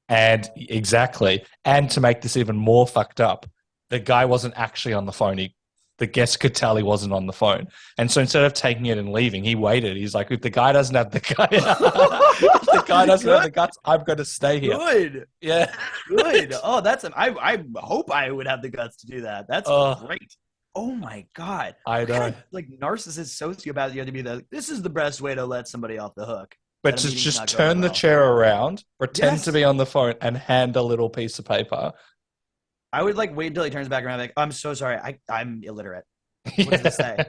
And exactly. And to make this even more fucked up, the guy wasn't actually on the phone. The guest could tell he wasn't on the phone. And so instead of taking it and leaving, he waited. He's like, if the guy doesn't have the guts, I'm going to stay here. Good. Yeah. Good. Oh, I hope I would have the guts to do that. That's great. Oh my God. I know. Kind of, like narcissist sociopath, you have to be this is the best way to let somebody off the hook. But to just turn the chair around, pretend to be on the phone, and hand a little piece of paper. I would like wait until he turns back around. Like, I'm so sorry. I'm illiterate. What does this say?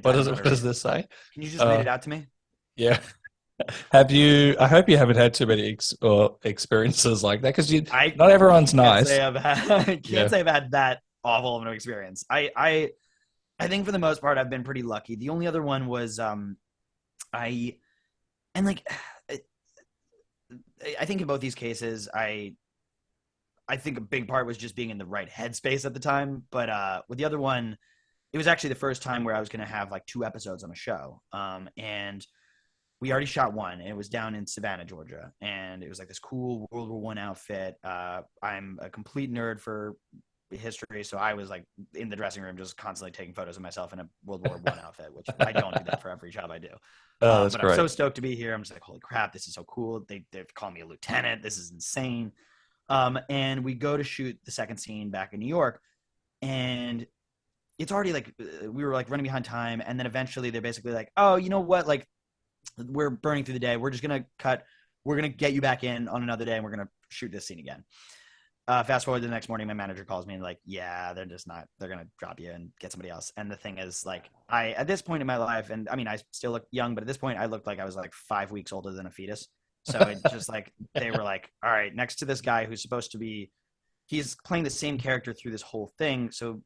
What does this say? Can you just read it out to me? Yeah. I hope you haven't had too many experiences like that because not everyone's nice. I can't say I've had that awful of an experience. I think for the most part I've been pretty lucky. The only other one was I think in both these cases I think a big part was just being in the right headspace at the time. But with the other one, it was actually the first time where I was going to have like 2 episodes on a show. And we already shot one, and it was down in Savannah, Georgia. And it was like this cool World War I outfit. I'm a complete nerd for history, so I was like in the dressing room just constantly taking photos of myself in a World War I outfit, which I don't do that for every job I do. That's but great. I'm so stoked to be here. I'm just like, holy crap, this is so cool. They're calling me a lieutenant. This is insane. And we go to shoot the second scene back in New York, and it's already like we were like running behind time, and then eventually they're basically like, oh, you know what, like we're burning through the day, we're just gonna cut, we're gonna get you back in on another day and we're gonna shoot this scene again. Fast forward to the next morning, my manager calls me and like, yeah, they're gonna drop you and get somebody else. And the thing is, like, at this point in my life, and I mean I still look young, but at this point I looked like I was like 5 weeks older than a fetus. So it's just like they were like, all right, next to this guy who's supposed to be, he's playing the same character through this whole thing. So,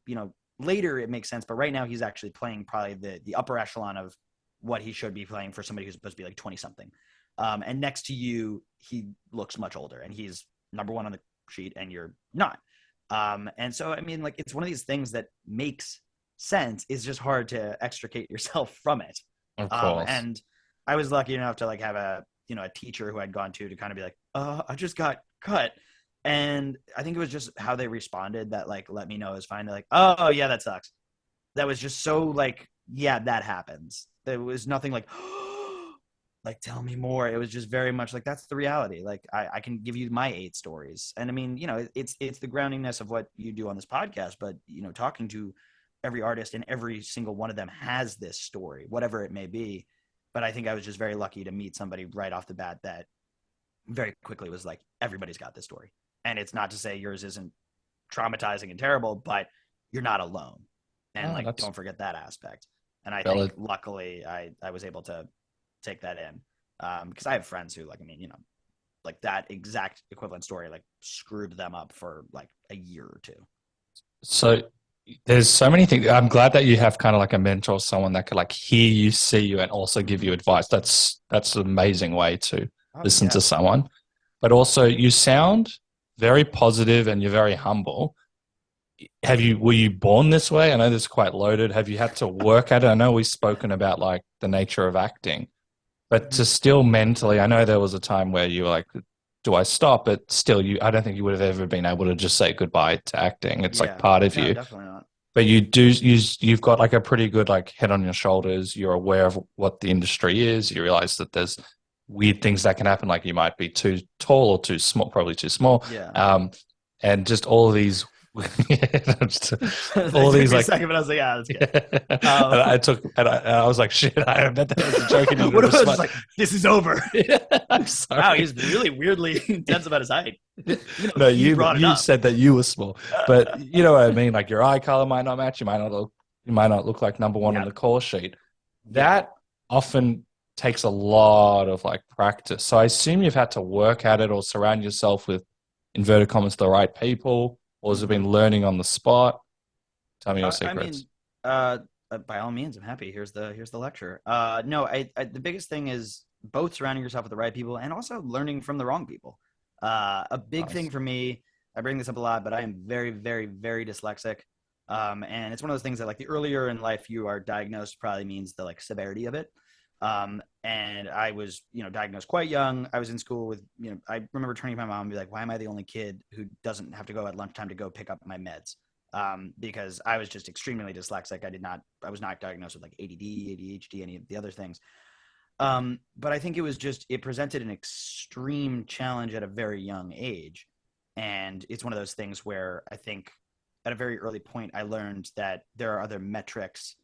later it makes sense, but right now he's actually playing probably the upper echelon of what he should be playing for somebody who's supposed to be like 20 something. And next to you, he looks much older and he's number 1 on the sheet and you're not. And so, I mean, like, it's one of these things that makes sense. It's just hard to extricate yourself from it. Of course. And I was lucky enough to like have a a teacher who I'd gone to kind of be like, I just got cut. And I think it was just how they responded that like let me know it was fine. They're like, oh yeah, that sucks. That was just so like, yeah, that happens. There was nothing like, like tell me more. It was just very much like that's the reality. Like I can give you my 8 stories. And I mean, it's the groundingness of what you do on this podcast, but talking to every artist and every single one of them has this story, whatever it may be. But I think I was just very lucky to meet somebody right off the bat that very quickly was like, everybody's got this story. And it's not to say yours isn't traumatizing and terrible, but you're not alone. And like, don't forget that aspect. And I think luckily I was able to take that in. Because I have friends who like, I mean, like that exact equivalent story, like screwed them up for like a year or 2. So there's so many things. I'm glad that you have kind of like a mentor, someone that could like hear you, see you, and also give you advice. That's an amazing way to listen to someone. But also you sound very positive and you're very humble. Were you born this way? I know this is quite loaded. Have you had to work at it? I know we've spoken about like the nature of acting, but to still mentally, I know there was a time where you were like, do I stop? But still, I don't think you would have ever been able to just say goodbye to acting. It's like part of you. Definitely not. But you've got like a pretty good like head on your shoulders. You're aware of what the industry is. You realize that there's weird things that can happen. Like you might be too tall or too small, probably too small. Yeah. And just all of these all these like second, but I was like, yeah, that's good. and I was like, shit, I bet that was a joke. What if I was like, this is over? I'm sorry. Wow, he's really weirdly intense about his height. No, you said that you were small, but you know what I mean. Like your eye color might not match. You might not look like number 1 on the call sheet. That often takes a lot of like practice. So I assume you've had to work at it or surround yourself with inverted commas the right people. Or has it been learning on the spot? Tell me your secrets. I mean, by all means, I'm happy. Here's the lecture. No, the biggest thing is both surrounding yourself with the right people and also learning from the wrong people. A big thing for me, I bring this up a lot, but I am very, very, very dyslexic. And it's one of those things that like the earlier in life you are diagnosed probably means the like severity of it. And I was, diagnosed quite young. I was in school with, I remember turning to my mom and be like, why am I the only kid who doesn't have to go at lunchtime to go pick up my meds? Because I was just extremely dyslexic. I was not diagnosed with like ADD, ADHD, any of the other things. But I think it presented an extreme challenge at a very young age. And it's one of those things where I think at a very early point, I learned that there are other metrics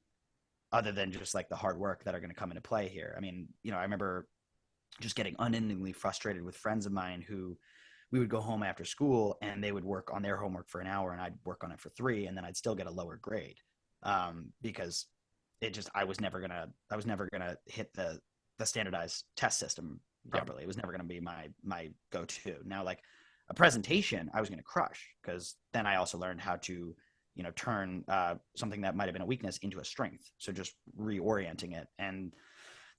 other than just like the hard work that are going to come into play here. I mean, I remember just getting unendingly frustrated with friends of mine who we would go home after school and they would work on their homework for an hour and I'd work on it for 3 and then I'd still get a lower grade. Because I was never going to hit the standardized test system properly. It was never going to be my go-to. Now, like a presentation, I was going to crush because then I also learned how to turn something that might have been a weakness into a strength. So just reorienting it. And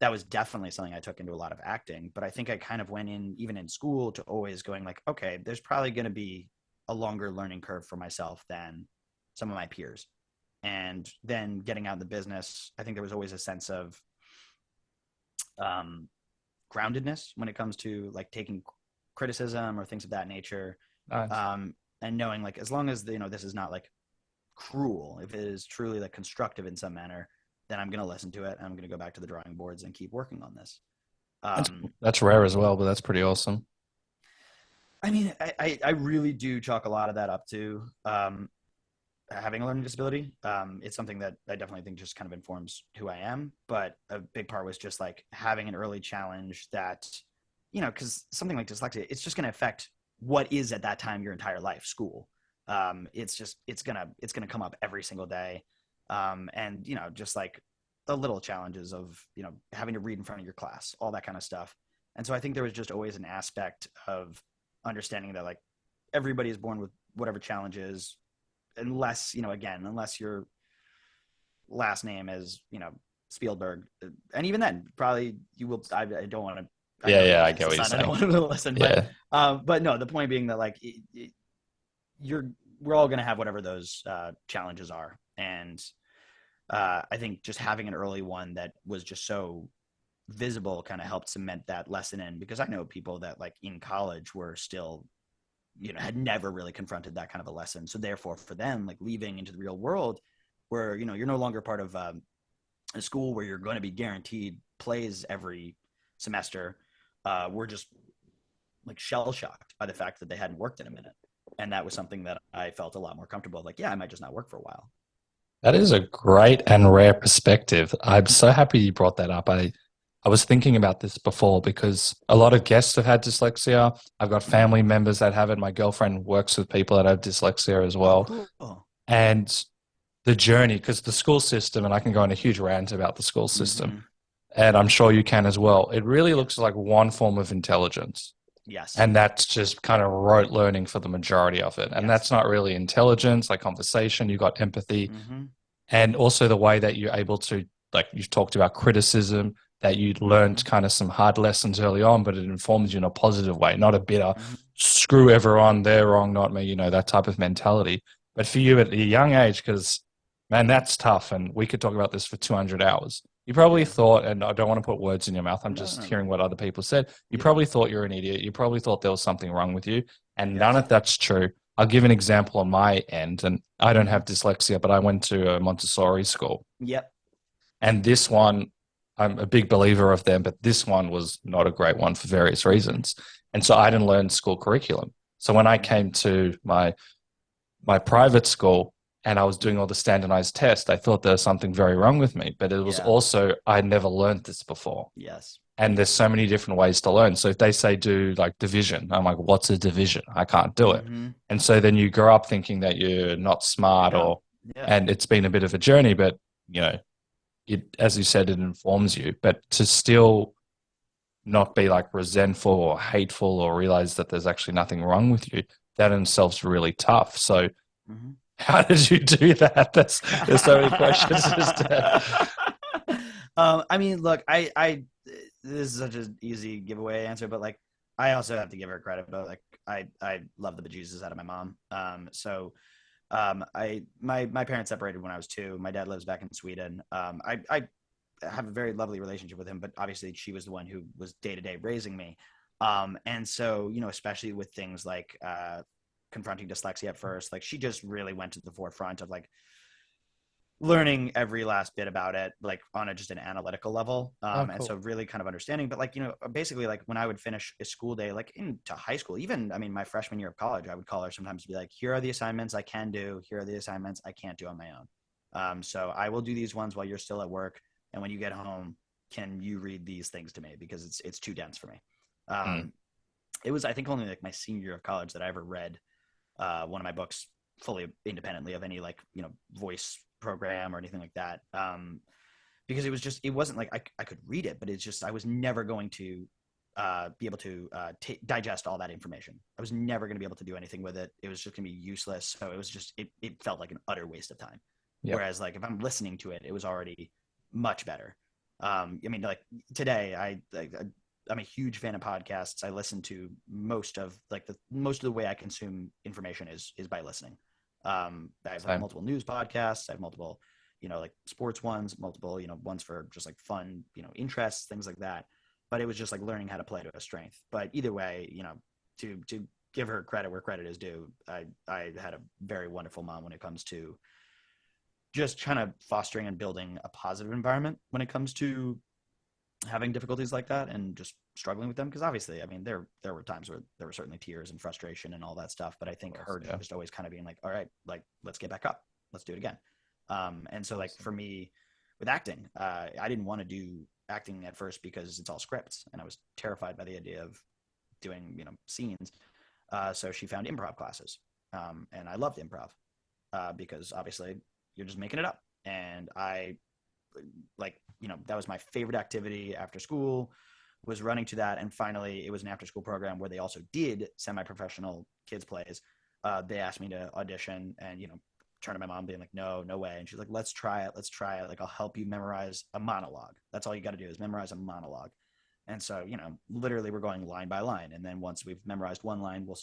that was definitely something I took into a lot of acting. But I think I kind of went in, even in school, to always going like, okay, there's probably going to be a longer learning curve for myself than some of my peers. And then getting out in the business, I think there was always a sense of groundedness when it comes to like taking criticism or things of that nature. Nice. And knowing like, as long as, this is not like cruel, if it is truly like constructive in some manner, then I'm going to listen to it and I'm going to go back to the drawing boards and keep working on this. That's rare as well, but that's pretty awesome. I mean, I really do chalk a lot of that up to having a learning disability. It's something that I definitely think just kind of informs who I am, but a big part was just like having an early challenge that, because something like dyslexia, it's just going to affect what is at that time your entire life, school. It's gonna come up every single day. And just like the little challenges of, having to read in front of your class, all that kind of stuff. And so I think there was just always an aspect of understanding that like everybody is born with whatever challenges, unless your last name is, Spielberg. And even then probably you will, I don't want to, I get what you're saying. I don't want to listen, but no, the point being that like we're all going to have whatever those challenges are. And I think just having an early one that was just so visible kind of helped cement that lesson in, because I know people that like in college were still, had never really confronted that kind of a lesson. So therefore for them, like leaving into the real world where, you're no longer part of a school where you're going to be guaranteed plays every semester, we're just like shell shocked by the fact that they hadn't worked in a minute. And that was something that I felt a lot more comfortable. Like, yeah, I might just not work for a while. That is a great and rare perspective. I'm so happy you brought that up. I was thinking about this before because a lot of guests have had dyslexia. I've got family members that have it. My girlfriend works with people that have dyslexia as well. Oh, cool. And the journey, because the school system, and I can go on a huge rant about the school system, and I'm sure you can as well. It really looks like one form of intelligence. Yes. And that's just kind of rote learning for the majority of it. And that's not really intelligence, like conversation. You got empathy. And also the way that you're able to, like you've talked about criticism, that you learned kind of some hard lessons early on, but it informs you in a positive way, not a bitter, screw everyone, they're wrong, not me, that type of mentality. But for you at a young age, because, man, that's tough. And we could talk about this for 200 hours. You probably thought, and I don't want to put words in your mouth, I'm just hearing what other people said. You probably thought you're an idiot. You probably thought there was something wrong with you. And none of that's true. I'll give an example on my end. And I don't have dyslexia, but I went to a Montessori school. Yep. And this one, I'm a big believer of them, but this one was not a great one for various reasons. And so I didn't learn school curriculum. So when I came to my private school, and I was doing all the standardized tests, I thought there was something very wrong with me. But it was also, I never learned this before. Yes. And there's so many different ways to learn. So if they say do like division, I'm like, what's a division? I can't do it. And so then you grow up thinking that you're not smart and it's been a bit of a journey, but it, as you said, it informs you. But to still not be like resentful or hateful or realize that there's actually nothing wrong with you, that in itself is really tough. So how did you do that? There's so many questions. I mean, look, I this is such an easy giveaway answer, but like, I also have to give her credit, but like, I love the bejesus out of my mom. My parents separated when I was 2. My dad lives back in Sweden. I have a very lovely relationship with him, but obviously she was the one who was day to day raising me. And so, especially with things like, confronting dyslexia at first, like she just really went to the forefront of like learning every last bit about it, like on just an analytical level. Cool. And so really kind of understanding, but like, basically like when I would finish a school day, like into high school, even, I mean, my freshman year of college, I would call her sometimes to be like, here are the assignments I can do. Here are the assignments I can't do on my own. So I will do these ones while you're still at work. And when you get home, can you read these things to me? Because it's too dense for me. It was, I think, only like my senior year of college that I ever read one of my books fully independently of any like, voice program or anything like that. Because it wasn't like I could read it, but it's just, I was never going to be able to digest all that information. I was never going to be able to do anything with it. It was just going to be useless. So it was just, it felt like an utter waste of time. Yep. Whereas like, if I'm listening to it, it was already much better. I mean, like today, I'm a huge fan of podcasts. I listen to most of the way I consume information is by listening. I have like multiple news podcasts. I have multiple, like sports ones, multiple, ones for just like fun, interests, things like that. But it was just like learning how to play to a strength. But either way, to give her credit where credit is due, I had a very wonderful mom when it comes to just kind of fostering and building a positive environment when it comes to having difficulties like that and just struggling with them. Because obviously, I mean, there were times where there were certainly tears and frustration and all that stuff. But I think her just always kind of being like, all right, like, let's get back up. Let's do it again. And so like for me with acting, I didn't want to do acting at first because it's all scripts. And I was terrified by the idea of doing, scenes. So she found improv classes. And I loved improv because obviously you're just making it up. And I like, that was my favorite activity after school, was running to that. And finally it was an after school program where they also did semi-professional kids plays. They asked me to audition and, turn to my mom being like, no way. And she's like, let's try it. Like, I'll help you memorize a monologue. That's all you got to do is memorize a monologue. And so, literally we're going line by line. And then once we've memorized one line, we'll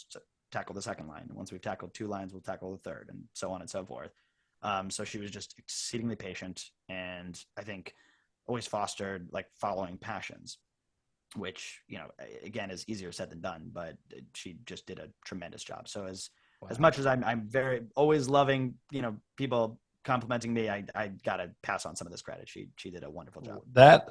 tackle the second line. And once we've tackled 2 lines, we'll tackle the third, and so on and so forth. So she was just exceedingly patient. And I think always fostered like following passions, which, you know, again, is easier said than done, but she just did a tremendous job. So as much as I'm very always loving, you know, people complimenting me, I gotta pass on some of this credit. She did a wonderful job.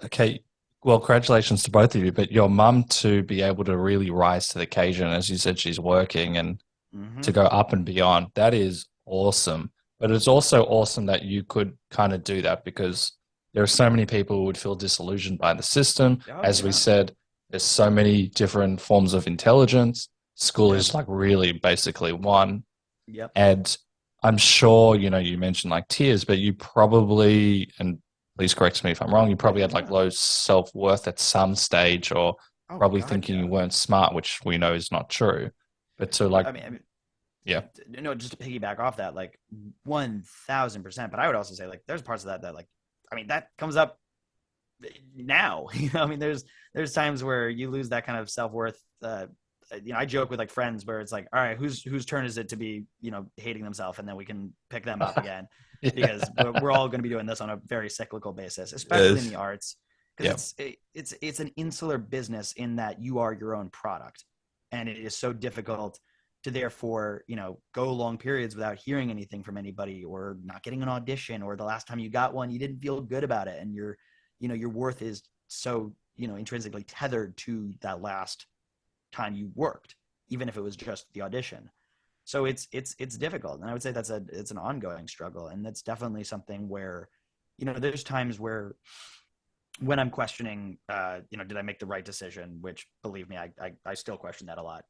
Okay. Well, congratulations to both of you, but your mum to be able to really rise to the occasion, as you said, she's working and to go up and beyond, that is awesome. But it's also awesome that you could kind of do that, because there are so many people who would feel disillusioned by the system. As we said, there's so many different forms of intelligence. School is like really basically one. Yep. And I'm sure, you know, you mentioned like tears, but you probably, and please correct me if I'm wrong, you probably had like low self-worth at some stage, or probably thinking you weren't smart, which we know is not true. But to like, I mean, yeah, no, just to piggyback off that, like 1000%. But I would also say like there's parts of that like, I mean, that comes up now. You know, I mean, there's times where you lose that kind of self-worth. You know, I joke with like friends where it's like, all right, whose turn is it to be, you know, hating themselves, and then we can pick them up again, because we're all going to be doing this on a very cyclical basis, especially in the arts, because it's an insular business in that you are your own product, and it is so difficult to therefore, you know, go long periods without hearing anything from anybody, or not getting an audition, or the last time you got one, you didn't feel good about it, and your worth is so, you know, intrinsically tethered to that last time you worked, even if it was just the audition. So it's difficult, and I would say it's an ongoing struggle, and that's definitely something where, you know, there's times where when I'm questioning, you know, did I make the right decision, which, believe me, I still question that a lot.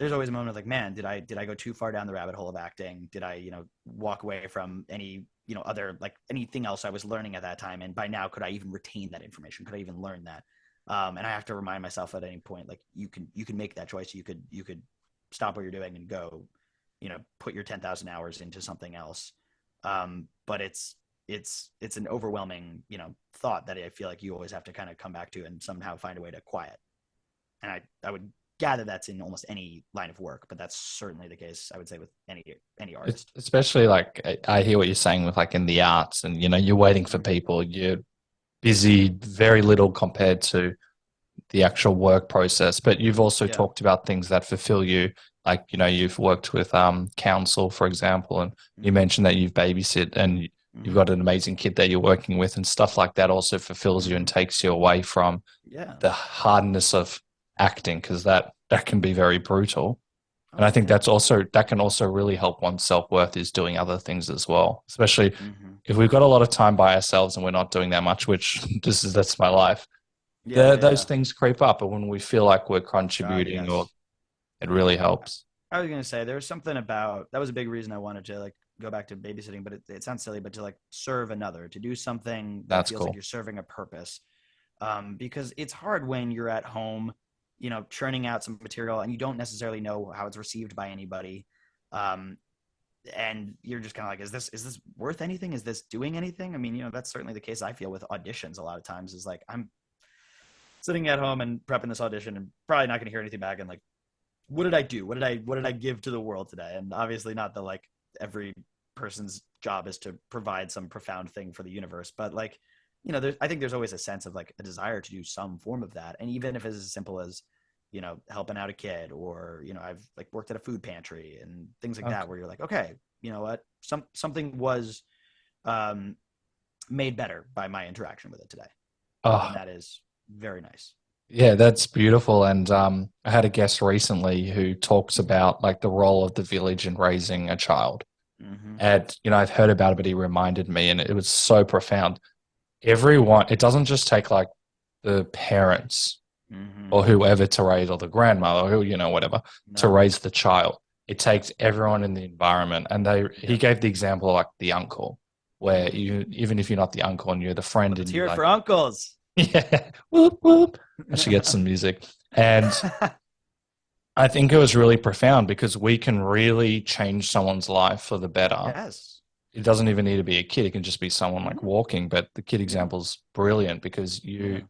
There's always a moment of like, man, did I go too far down the rabbit hole of acting? Did I, you know, walk away from any, you know, other, like, anything else I was learning at that time? And by now, could I even retain that information? Could I even learn that? And I have to remind myself at any point, like, you can make that choice. You could stop what you're doing and go, you know, put your 10,000 hours into something else. But it's an overwhelming, you know, thought that I feel like you always have to kind of come back to and somehow find a way to quiet. And I would gather that's in almost any line of work, but that's certainly the case, I would say, with any artist. Especially like, I hear what you're saying with like in the arts, and, you know, you're waiting for people, you're busy, very little compared to the actual work process. But you've also talked about things that fulfill you. Like, you know, you've worked with council, for example, and you mentioned that you've babysit, and you've got an amazing kid that you're working with, and stuff like that also fulfills you and takes you away from the hardness of acting, because that can be very brutal. And I think that can also really help one's self-worth, is doing other things as well, especially if we've got a lot of time by ourselves and we're not doing that much, which that's my life. Those things creep up, but when we feel like we're contributing, or it really helps. I was going to say, there was something about, that was a big reason I wanted to like go back to babysitting, but it sounds silly, but to like serve another, to do something that feels like you're serving a purpose. Because it's hard when you're at home, you know, churning out some material, and you don't necessarily know how it's received by anybody. And you're just kind of like, is this worth anything? Is this doing anything? I mean, you know, that's certainly the case I feel with auditions a lot of times, is like, I'm sitting at home and prepping this audition and probably not going to hear anything back. And like, what did I do? What did I give to the world today? And obviously not that like every person's job is to provide some profound thing for the universe, but like, you know, I think there's always a sense of like a desire to do some form of that. And even if it's as simple as, you know, helping out a kid, or, you know, I've like worked at a food pantry and things like that, where you're like, okay, you know what, something was made better by my interaction with it today. And that is very nice. Yeah, that's beautiful. And I had a guest recently who talks about like the role of the village in raising a child. And, you know, I've heard about it, but he reminded me, and it was so profound. Everyone, it doesn't just take like the parents or whoever to raise, or the grandmother, or who, you know, whatever, to raise the child. It takes everyone in the environment. And he gave the example of like the uncle, where you, even if you're not the uncle and you're the friend, let's hear it for uncles. Yeah. Whoop, whoop. I should get some music. And I think it was really profound, because we can really change someone's life for the better. Yes. It doesn't even need to be a kid. It can just be someone like walking. But the kid example's brilliant, because you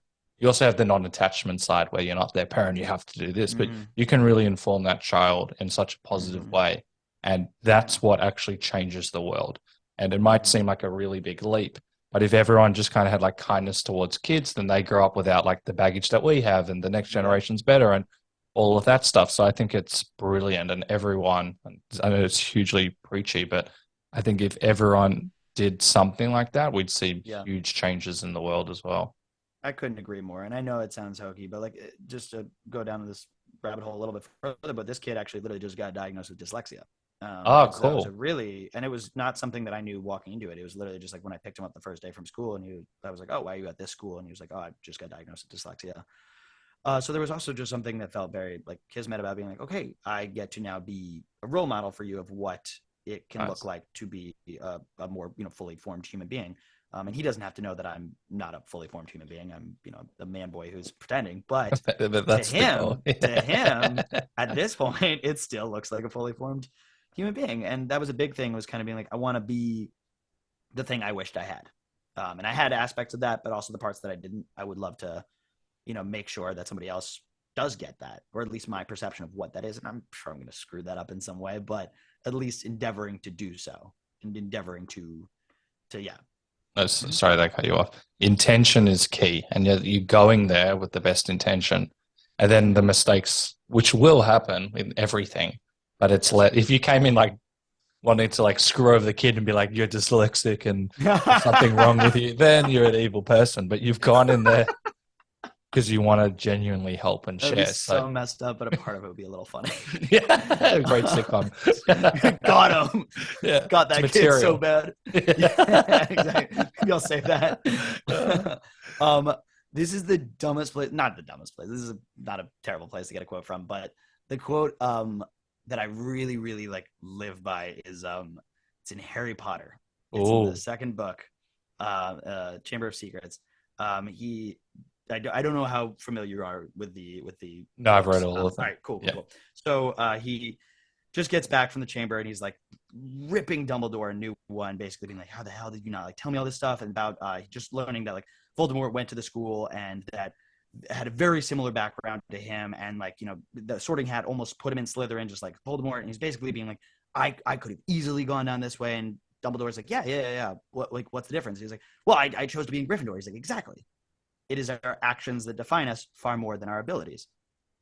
also have the non-attachment side, where you're not their parent, you have to do this, but you can really inform that child in such a positive way. And that's what actually changes the world. And it might seem like a really big leap, But if everyone just kind of had like kindness towards kids, then they grow up without like the baggage that we have, and the next generation's better and all of that stuff. So I think it's brilliant, and everyone, I know it's hugely preachy, but I think if everyone did something like that, we'd see huge changes in the world as well. I couldn't agree more. And I know it sounds hokey, but like just to go down to this rabbit hole a little bit further, but this kid actually literally just got diagnosed with dyslexia. Oh, So that was cool. and it was not something that I knew walking into it. It was literally just like when I picked him up the first day from school, and I was like, "Oh, why are you at this school?" And he was like, "Oh, I just got diagnosed with dyslexia." So there was also just something that felt very like kismet about being like, okay, I get to now be a role model for you of what it can look like to be a more, fully formed human being. And he doesn't have to know that I'm not a fully formed human being. I'm, a man boy who's pretending, but But that's to him, at this point, it still looks like a fully formed human being. And that was a big thing, was kind of being like, I want to be the thing I wished I had. And I had aspects of that, but also the parts that I didn't. I would love to make sure that somebody else does get that, or at least my perception of what that is. And I'm sure I'm going to screw that up in some way, but at least endeavoring to do so, and endeavoring to yeah. No, sorry, that cut you off. Intention is key, and you're going there with the best intention, and then the mistakes, which will happen in everything, but it's if you came in like wanting to like screw over the kid and be like, you're dyslexic and there's something wrong with you, then you're an evil person. But you've gone in there because you want to genuinely help and That'd share. be so messed up, but a part of it would be a little funny. Yeah, great sitcom. Got him. Yeah, got that kid so bad. Yeah, exactly. You'll save that. This is the dumbest place. Not the dumbest place. This is not a terrible place to get a quote from, but the quote that I really, really like live by is it's in Harry Potter. It's in the second book, Chamber of Secrets. I don't know how familiar you are with the. No, I've read all of them. All right, cool. So he just gets back from the chamber, and he's like ripping Dumbledore a new one, basically being like, "How the hell did you not like tell me all this stuff?" And about just learning that like Voldemort went to the school and that had a very similar background to him, and like the Sorting Hat almost put him in Slytherin, just like Voldemort, and he's basically being like, I could have easily gone down this way, and Dumbledore's like, yeah. What's the difference? He's like, well, I chose to be in Gryffindor. He's like, exactly. It is our actions that define us far more than our abilities.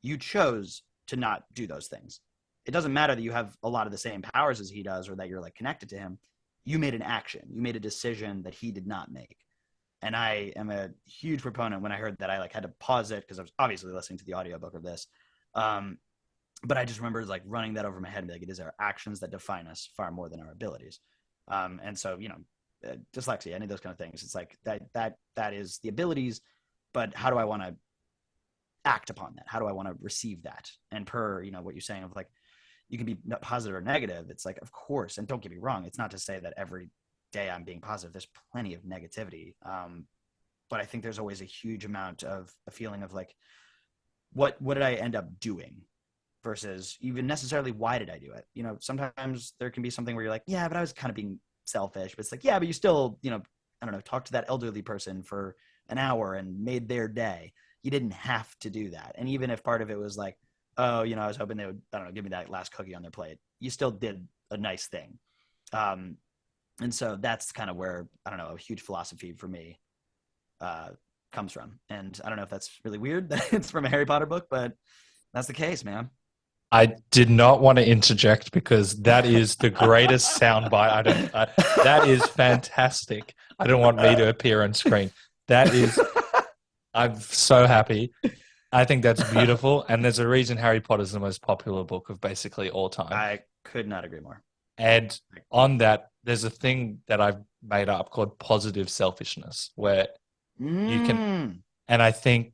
You chose to not do those things. It doesn't matter that you have a lot of the same powers as he does, or that you're like connected to him. You made an action. You made a decision that he did not make. And I am a huge proponent. When I heard that, I like had to pause it because I was obviously listening to the audiobook of this. But I just remember like running that over my head and be like, it is our actions that define us far more than our abilities. And so, dyslexia, any of those kind of things, it's like that is the abilities, but how do I want to act upon that? How do I want to receive that? And per, what you're saying of like, you can be positive or negative. It's like, of course, and don't get me wrong, it's not to say that every day I'm being positive. There's plenty of negativity. But I think there's always a huge amount of a feeling of like, what did I end up doing versus even necessarily why did I do it? Sometimes there can be something where you're like, yeah, but I was kind of being selfish, but it's like, yeah, but you still, I don't know, talk to that elderly person for an hour and made their day. You didn't have to do that. And even if part of it was like, oh, I was hoping they would, I don't know, give me that last cookie on their plate, you still did a nice thing. And so that's kind of where, I don't know, a huge philosophy for me comes from. And I don't know if that's really weird that it's from a Harry Potter book, but that's the case, man. I did not want to interject because that is the greatest soundbite. That is fantastic. I don't want me to appear on screen. I'm so happy. I think that's beautiful. And there's a reason Harry Potter is the most popular book of basically all time. I could not agree more. And on that, there's a thing that I've made up called positive selfishness, where you can, and I think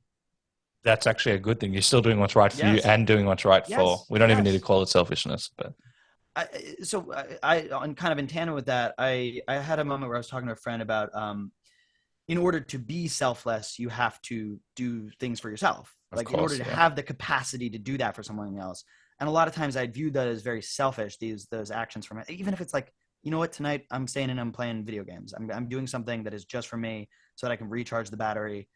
that's actually a good thing. You're still doing what's right for you and doing what's right for. We don't even need to call it selfishness, but. I on kind of in tandem with that, I had a moment where I was talking to a friend about, in order to be selfless, you have to do things for yourself. Like in order to have the capacity to do that for someone else. And a lot of times I view that as very selfish, those actions from it. Even if it's like, you know what, tonight I'm staying and I'm playing video games. I'm doing something that is just for me so that I can recharge the battery.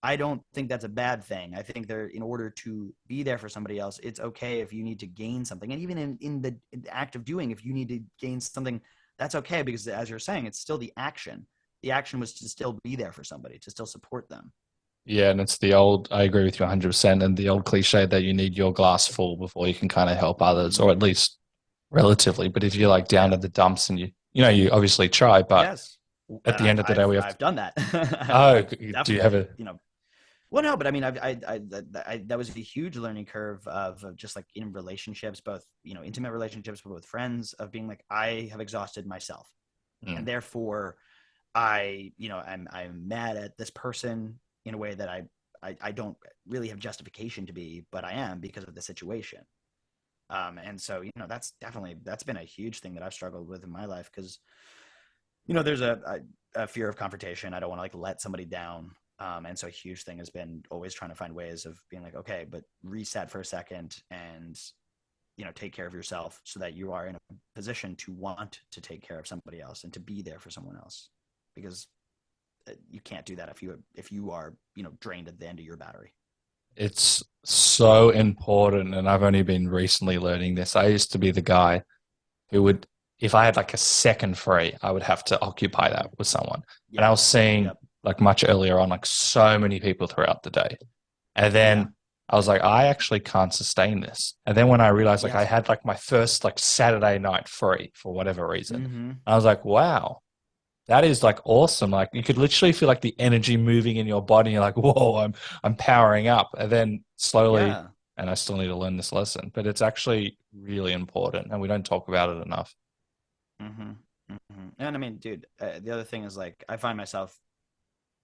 I don't think that's a bad thing. I think in order to be there for somebody else, it's okay if you need to gain something. And even in the act of doing, if you need to gain something, that's okay, because as you're saying, it's still the action. The action was to still be there for somebody, to still support them. Yeah, and it's the old, I agree with you 100%, and the old cliche that you need your glass full before you can kind of help others, or at least relatively. But if you're like down Yeah. at the dumps and you obviously try, but Yes. at And the end of the day, we have to, I've done that. oh, I've do you have definitely, a, well, no, but I mean, that was a huge learning curve of just like in relationships, both, intimate relationships, but with friends, of being like, I have exhausted myself. And therefore I'm mad at this person in a way that I don't really have justification to be, but I am, because of the situation. And so, that's been a huge thing that I've struggled with in my life. Cause there's a fear of confrontation. I don't want to like let somebody down. And so a huge thing has been always trying to find ways of being like, okay, but reset for a second and, take care of yourself so that you are in a position to want to take care of somebody else and to be there for someone else, because you can't do that if you are, drained at the end of your battery. it's so important. And I've only been recently learning this. I used to be the guy who would, if I had like a second free, I would have to occupy that with someone. Yep. And I was seeing Yep. like much earlier on, like so many people throughout the day. And then I was like, I actually can't sustain this. And then when I realized like I Yes. had like my first like Saturday night free for whatever reason, Mm-hmm. I was like, wow, that is like awesome. Like you could literally feel like the energy moving in your body. You're like, whoa, I'm powering up. And then slowly, Yeah. and I still need to learn this lesson, but it's actually really important and we don't talk about it enough. Mm-hmm. Mm-hmm. And I mean, dude, the other thing is like, I find myself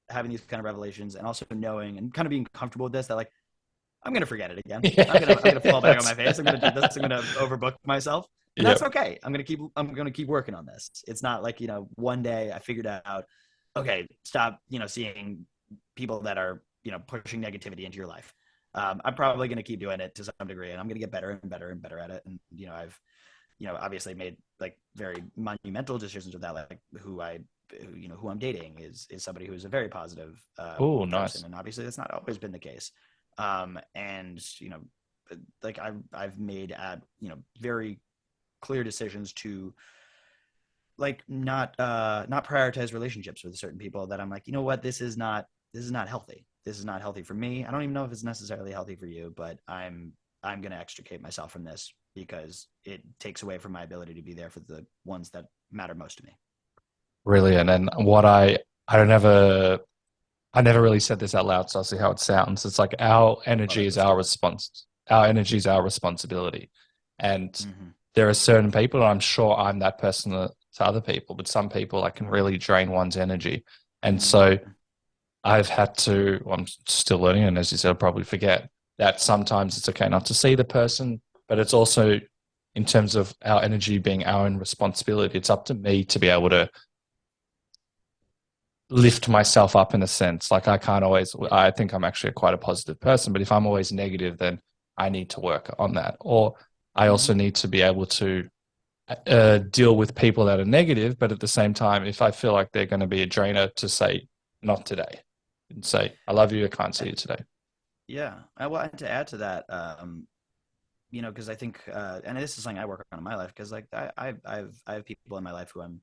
having these kind of revelations and also knowing and kind of being comfortable with this, that like, I'm gonna forget it again. Yeah, I'm gonna fall back on yes. my face. I'm gonna do this. I'm gonna overbook myself, and that's Yep. okay. I'm gonna keep working on this. It's not like one day I figured out. Okay, stop. Seeing people that are pushing negativity into your life. I'm probably gonna keep doing it to some degree, and I'm gonna get better and better and better at it. And I've obviously made like very monumental decisions with that, like who I'm dating is somebody who is a very positive Oh, person, nice. and obviously that's not always been the case. And like I've made very clear decisions to like not prioritize relationships with certain people that I'm like, what, this is not healthy. This is not healthy for me. I don't even know if it's necessarily healthy for you, but I'm going to extricate myself from this because it takes away from my ability to be there for the ones that matter most to me. Brilliant. And what I never really said this out loud, so I'll see how it sounds. It's like our Love energy it. is Let's our do it. response. Our energy is our responsibility. And Mm-hmm. there are certain people, and I'm sure I'm that person to other people, but some people I can really drain one's energy. And so Mm-hmm. I've had to, well, I'm still learning, and as you said, I'll probably forget that sometimes it's okay not to see the person, but it's also in terms of our energy being our own responsibility. It's up to me to be able to lift myself up in a sense. Like I can't always, I think I'm actually quite a positive person, but if I'm always negative, then I need to work on that. Or I Mm-hmm. also need to be able to deal with people that are negative, but at the same time, if I feel like they're going to be a drainer, to say, not today, and say, I love you, I can't see you today. Yeah, I wanted to add to that, because I think, and this is something I work on in my life, because like I have people in my life who I'm,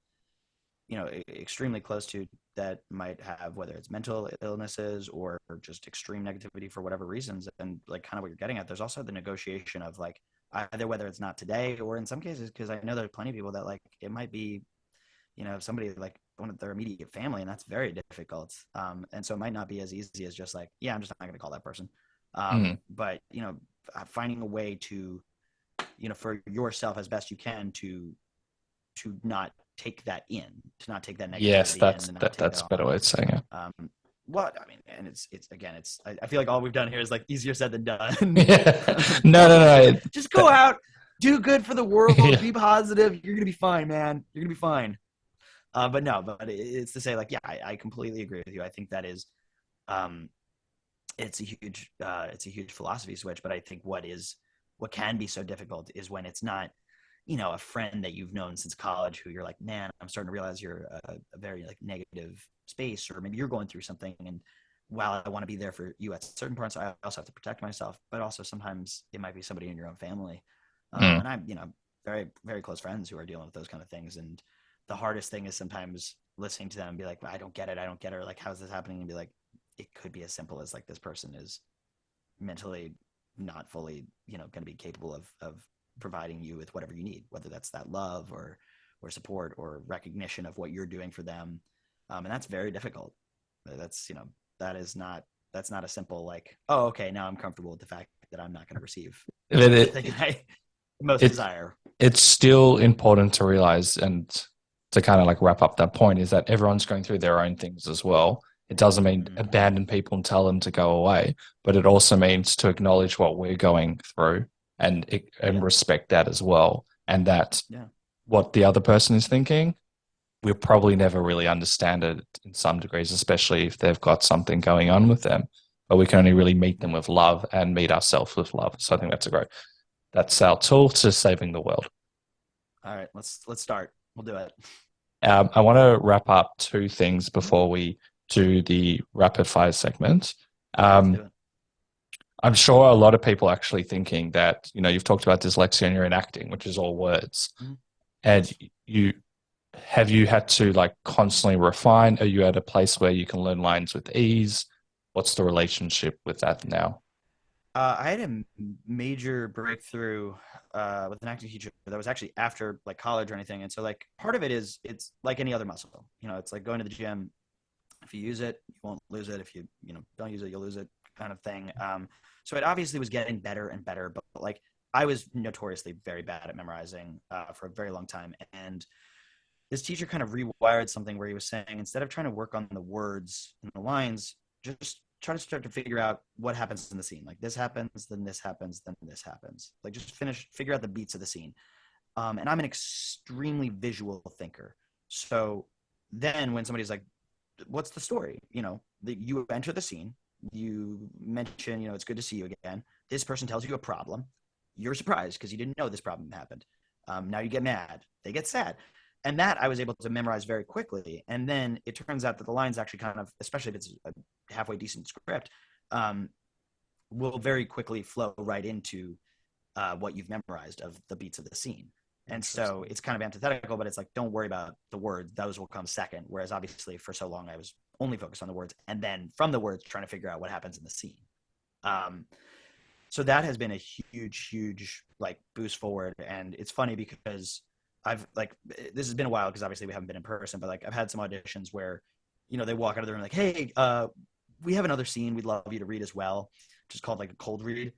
extremely close to, that might have, whether it's mental illnesses or just extreme negativity for whatever reasons, and like kind of what you're getting at. There's also the negotiation of like either whether it's not today, or in some cases, because I know there are plenty of people that like it might be, somebody like one of their immediate family, and that's very difficult. And so it might not be as easy as just like, yeah, I'm just not going to call that person. Mm. But finding a way to, for yourself as best you can to not take that in, to not take that Yes, negativity in, and not take that's that a better way on. of saying it. What I mean, and it's again, I feel like all we've done here is like easier said than done. Yeah. No, no, no. Just go out, do good for the world, Yeah. be positive. You're gonna be fine, man. You're gonna be fine. But no, but it's to say like, yeah, I completely agree with you. I think that is, um, it's a huge philosophy switch. But I think what can be so difficult is when it's not, a friend that you've known since college who you're like, man, I'm starting to realize you're a very like negative space, or maybe you're going through something. And while I want to be there for you at certain points, I also have to protect myself. But also sometimes it might be somebody in your own family. Mm. And I'm, very, very close friends who are dealing with those kind of things. And the hardest thing is sometimes listening to them and be like, I don't get it, or like, how's this happening, and be like, it could be as simple as like this person is mentally not fully, going to be capable of providing you with whatever you need, whether that's that love or support or recognition of what you're doing for them. And that's very difficult. That's, that's not a simple like, oh, okay, now I'm comfortable with the fact that I'm not going to receive the thing I most desire. It's still important to realize, and to kind of like wrap up that point, is that everyone's going through their own things as well. It doesn't mean abandon people and tell them to go away, but it also means to acknowledge what we're going through and respect that as well. And that what the other person is thinking, we'll probably never really understand it in some degrees, especially if they've got something going on with them. But we can only really meet them with love and meet ourselves with love. So I think that's our tool to saving the world. All right, let's start. We'll do it. I want to wrap up two things before we do the rapid fire segment. I'm sure a lot of people are actually thinking that, you've talked about dyslexia and you're in acting, which is all words. And have you had to like constantly refine? Are you at a place where you can learn lines with ease? What's the relationship with that now? I had a major breakthrough with an acting teacher that was actually after like college or anything. And so like part of it is it's like any other muscle. It's like going to the gym. If you use it, you won't lose it. If you don't use it, you'll lose it, kind of thing. So it obviously was getting better and better, but like I was notoriously very bad at memorizing for a very long time. And this teacher kind of rewired something where he was saying, instead of trying to work on the words and the lines, just try to start to figure out what happens in the scene. Like this happens, then this happens, then this happens. Like just figure out the beats of the scene. And I'm an extremely visual thinker. So then when somebody's like, what's the story? You enter the scene, you mention, it's good to see you again. This person tells you a problem. You're surprised because you didn't know this problem happened. Now you get mad. They get sad. And that I was able to memorize very quickly. And then it turns out that the lines actually kind of, especially if it's a halfway decent script, will very quickly flow right into what you've memorized of the beats of the scene. And so it's kind of antithetical, but it's like, don't worry about the words. Those will come second. Whereas obviously for so long, I was only focused on the words. And then from the words, trying to figure out what happens in the scene. So that has been a huge like boost forward. And it's funny because I've like, this has been a while because obviously we haven't been in person, but like I've had some auditions where, they walk out of the room like, hey, we have another scene we'd love you to read as well, which is called like a cold read,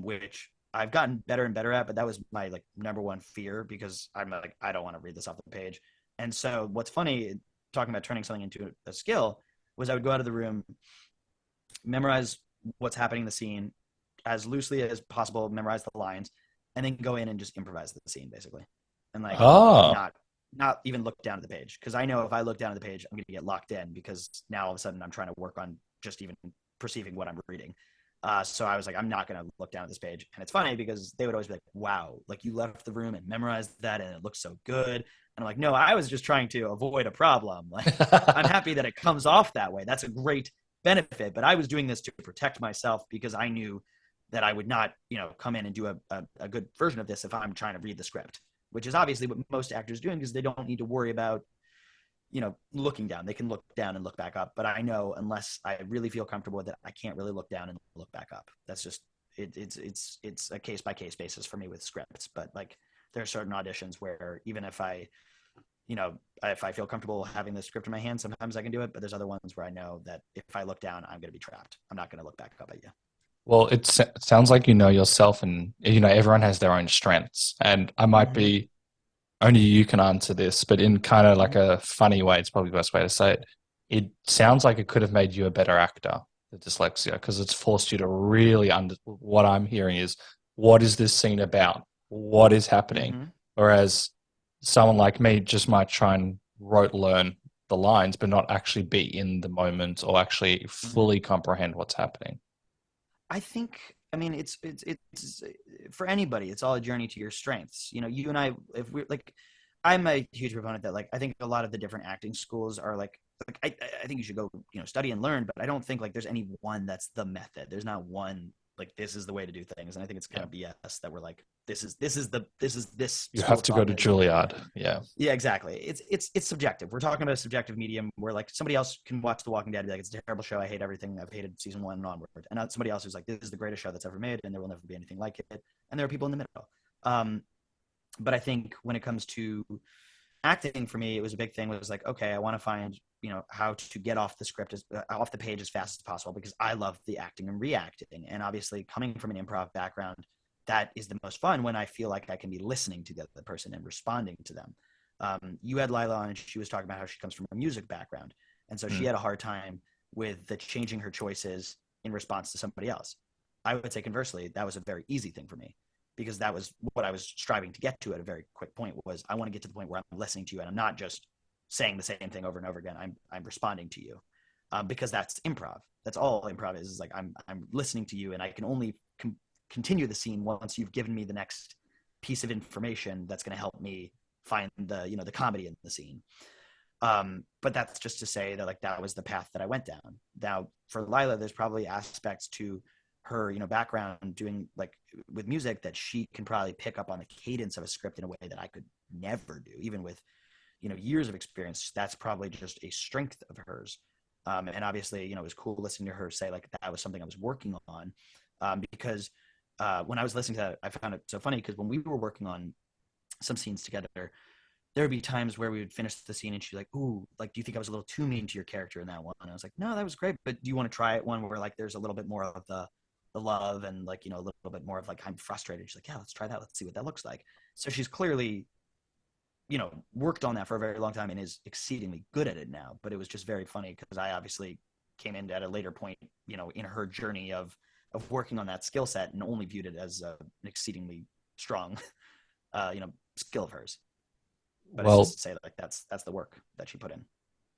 which I've gotten better and better at, but that was my like number one fear because I'm like, I don't want to read this off the page. And so what's funny, talking about turning something into a skill, was I would go out of the room, memorize what's happening in the scene as loosely as possible, memorize the lines, and then go in and just improvise the scene basically. And like not even look down at the page, because I know if I look down at the page, I'm going to get locked in because now all of a sudden I'm trying to work on just even perceiving what I'm reading. So I was like, I'm not going to look down at this page. And it's funny because they would always be like, wow, like you left the room and memorized that and it looks so good. And I'm like, no, I was just trying to avoid a problem. Like, I'm happy that it comes off that way. That's a great benefit. But I was doing this to protect myself because I knew that I would not, come in and do a good version of this if I'm trying to read the script, which is obviously what most actors are doing because they don't need to worry about looking down. They can look down and look back up. But I know unless I really feel comfortable with it, I can't really look down and look back up. That's just, it's a case by case basis for me with scripts. But like there are certain auditions where even if I feel comfortable having the script in my hand, sometimes I can do it. But there's other ones where I know that if I look down, I'm going to be trapped. I'm not going to look back up at you. Well, it sounds like you know yourself, and everyone has their own strengths. And I might be, only you can answer this, but in kind of like a funny way, it's probably the best way to say it. It sounds like it could have made you a better actor, the dyslexia, because it's forced you to really what I'm hearing is, what is this scene about? What is happening? Whereas someone like me just might try and rote learn the lines, but not actually be in the moment or actually fully comprehend what's happening. I think, it's for anybody, it's all a journey to your strengths. You and I, if we're like, I'm a huge proponent that like, I think a lot of the different acting schools are like I think you should go, study and learn, but I don't think like there's any one that's the method. There's not one like this is the way to do things. And I think it's kind of BS that we're like, this You school have of to thought go to is. Juilliard. Yeah. Yeah, exactly. It's subjective. We're talking about a subjective medium where like somebody else can watch The Walking Dead and be like, it's a terrible show. I hate everything. I've hated season 1 and onward. And somebody else who's like, this is the greatest show that's ever made, and there will never be anything like it. And there are people in the middle. But I think when it comes to acting, for me, it was a big thing. Was like, okay, I want to find how to get off the script off the page as fast as possible, because I love the acting and reacting. And obviously, coming from an improv background, that is the most fun when I feel like I can be listening to the other person and responding to them. You had Lila on, and she was talking about how she comes from a music background, and so she had a hard time with the changing her choices in response to somebody else. I would say conversely, that was a very easy thing for me, because that was what I was striving to get to at a very quick point. Was I want to get to the point where I'm listening to you and I'm not just saying the same thing over and over again. I'm responding to you, because that's improv. That's all improv is like I'm listening to you, and I can only continue the scene once you've given me the next piece of information that's going to help me find the comedy in the scene. But that's just to say that like that was the path that I went down. Now for Lila, there's probably aspects to her background doing like with music that she can probably pick up on the cadence of a script in a way that I could never do, even with years of experience. That's probably just a strength of hers. And obviously, it was cool listening to her say like that was something I was working on, because when I was listening to that, I found it so funny, because when we were working on some scenes together, there would be times where we would finish the scene and she'd be like, ooh, like, do you think I was a little too mean to your character in that one? And I was like, no, that was great. But do you want to try it one where like there's a little bit more of the love and like, a little bit more of like, I'm frustrated. She's like, yeah, let's try that. Let's see what that looks like. So she's clearly, worked on that for a very long time and is exceedingly good at it now. But it was just very funny because I obviously came in at a later point, in her journey of working on that skill set, and only viewed it as an exceedingly strong, skill of hers. But it's just to say like that's the work that she put in.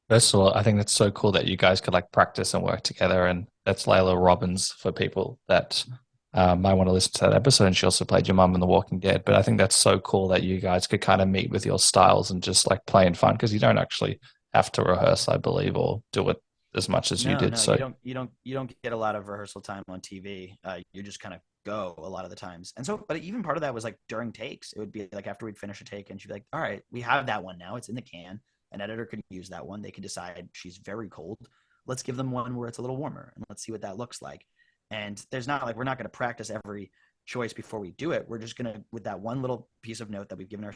First of all, I think that's so cool that you guys could like practice and work together. And that's Layla Robbins for people that might want to listen to that episode. And she also played your mum in The Walking Dead. But I think that's so cool that you guys could kind of meet with your styles and just like play and fun, because you don't actually have to rehearse, I believe, or do it as much as you did. No, So you don't get a lot of rehearsal time on TV. You just kind of go a lot of the times. And so, but even part of that was like during takes. It would be like after we'd finish a take and she'd be like, all right, we have that one now. It's in the can. An editor could use that one. They could decide she's very cold. Let's give them one where it's a little warmer and let's see what that looks like. And there's not like, we're not going to practice every choice before we do it. We're just going to, with that one little piece of note that we've given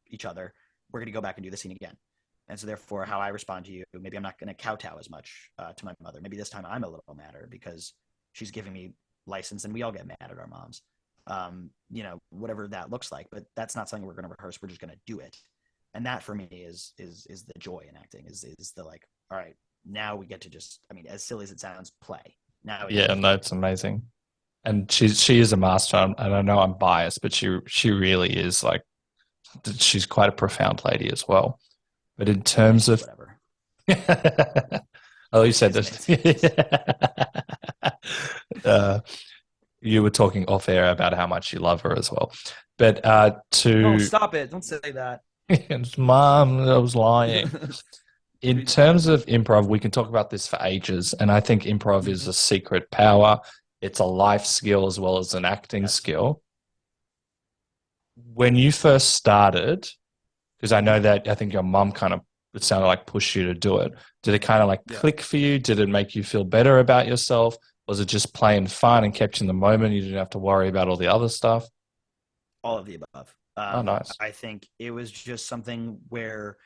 each other, we're going to go back and do the scene again. And so therefore how I respond to you, maybe I'm not going to kowtow as much to my mother. Maybe this time I'm a little madder because she's giving me license, and we all get mad at our moms. Whatever that looks like, but that's not something we're going to rehearse. We're just going to do it. And that for me is the joy in acting is the like, all right, now we get to just, I mean, as silly as it sounds, play. Now yeah, no, it's amazing. And she is a master, and I know I'm biased, but she really is like, she's quite a profound lady as well. But in terms of whatever. Oh, you said this. You were talking off air about how much you love her as well. But No, stop it. Don't say that. Mom, I was lying. In terms of improv, we can talk about this for ages. And I think improv is a secret power. It's a life skill as well as an acting skill. When you first started, because I know that I think your mom kind of, it sounded like pushed you to do it. Did it kind of like click for you? Did it make you feel better about yourself? Was it just plain fun and kept you in the moment? You didn't have to worry about all the other stuff? All of the above. Oh, nice. I think it was just something where,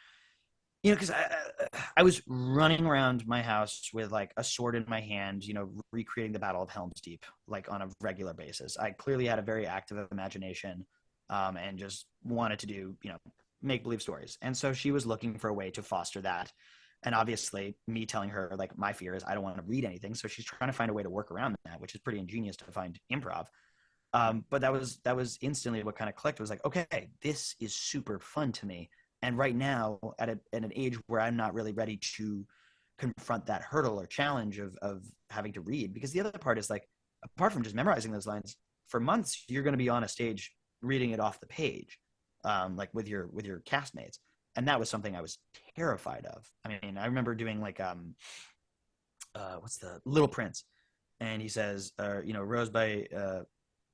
because I was running around my house with like a sword in my hand, recreating the Battle of Helm's Deep, like on a regular basis. I clearly had a very active imagination, and just wanted to do, make-believe stories. And so she was looking for a way to foster that. And obviously me telling her like my fear is I don't want to read anything. So she's trying to find a way to work around that, which is pretty ingenious to find improv. But that was instantly what kind of clicked. It was like, okay, this is super fun to me. And right now at an age where I'm not really ready to confront that hurdle or challenge of having to read, because the other part is like, apart from just memorizing those lines, for months, you're going to be on a stage reading it off the page, like with your castmates. And that was something I was terrified of. I mean, I remember doing like, what's the Little Prince. and he says, rose by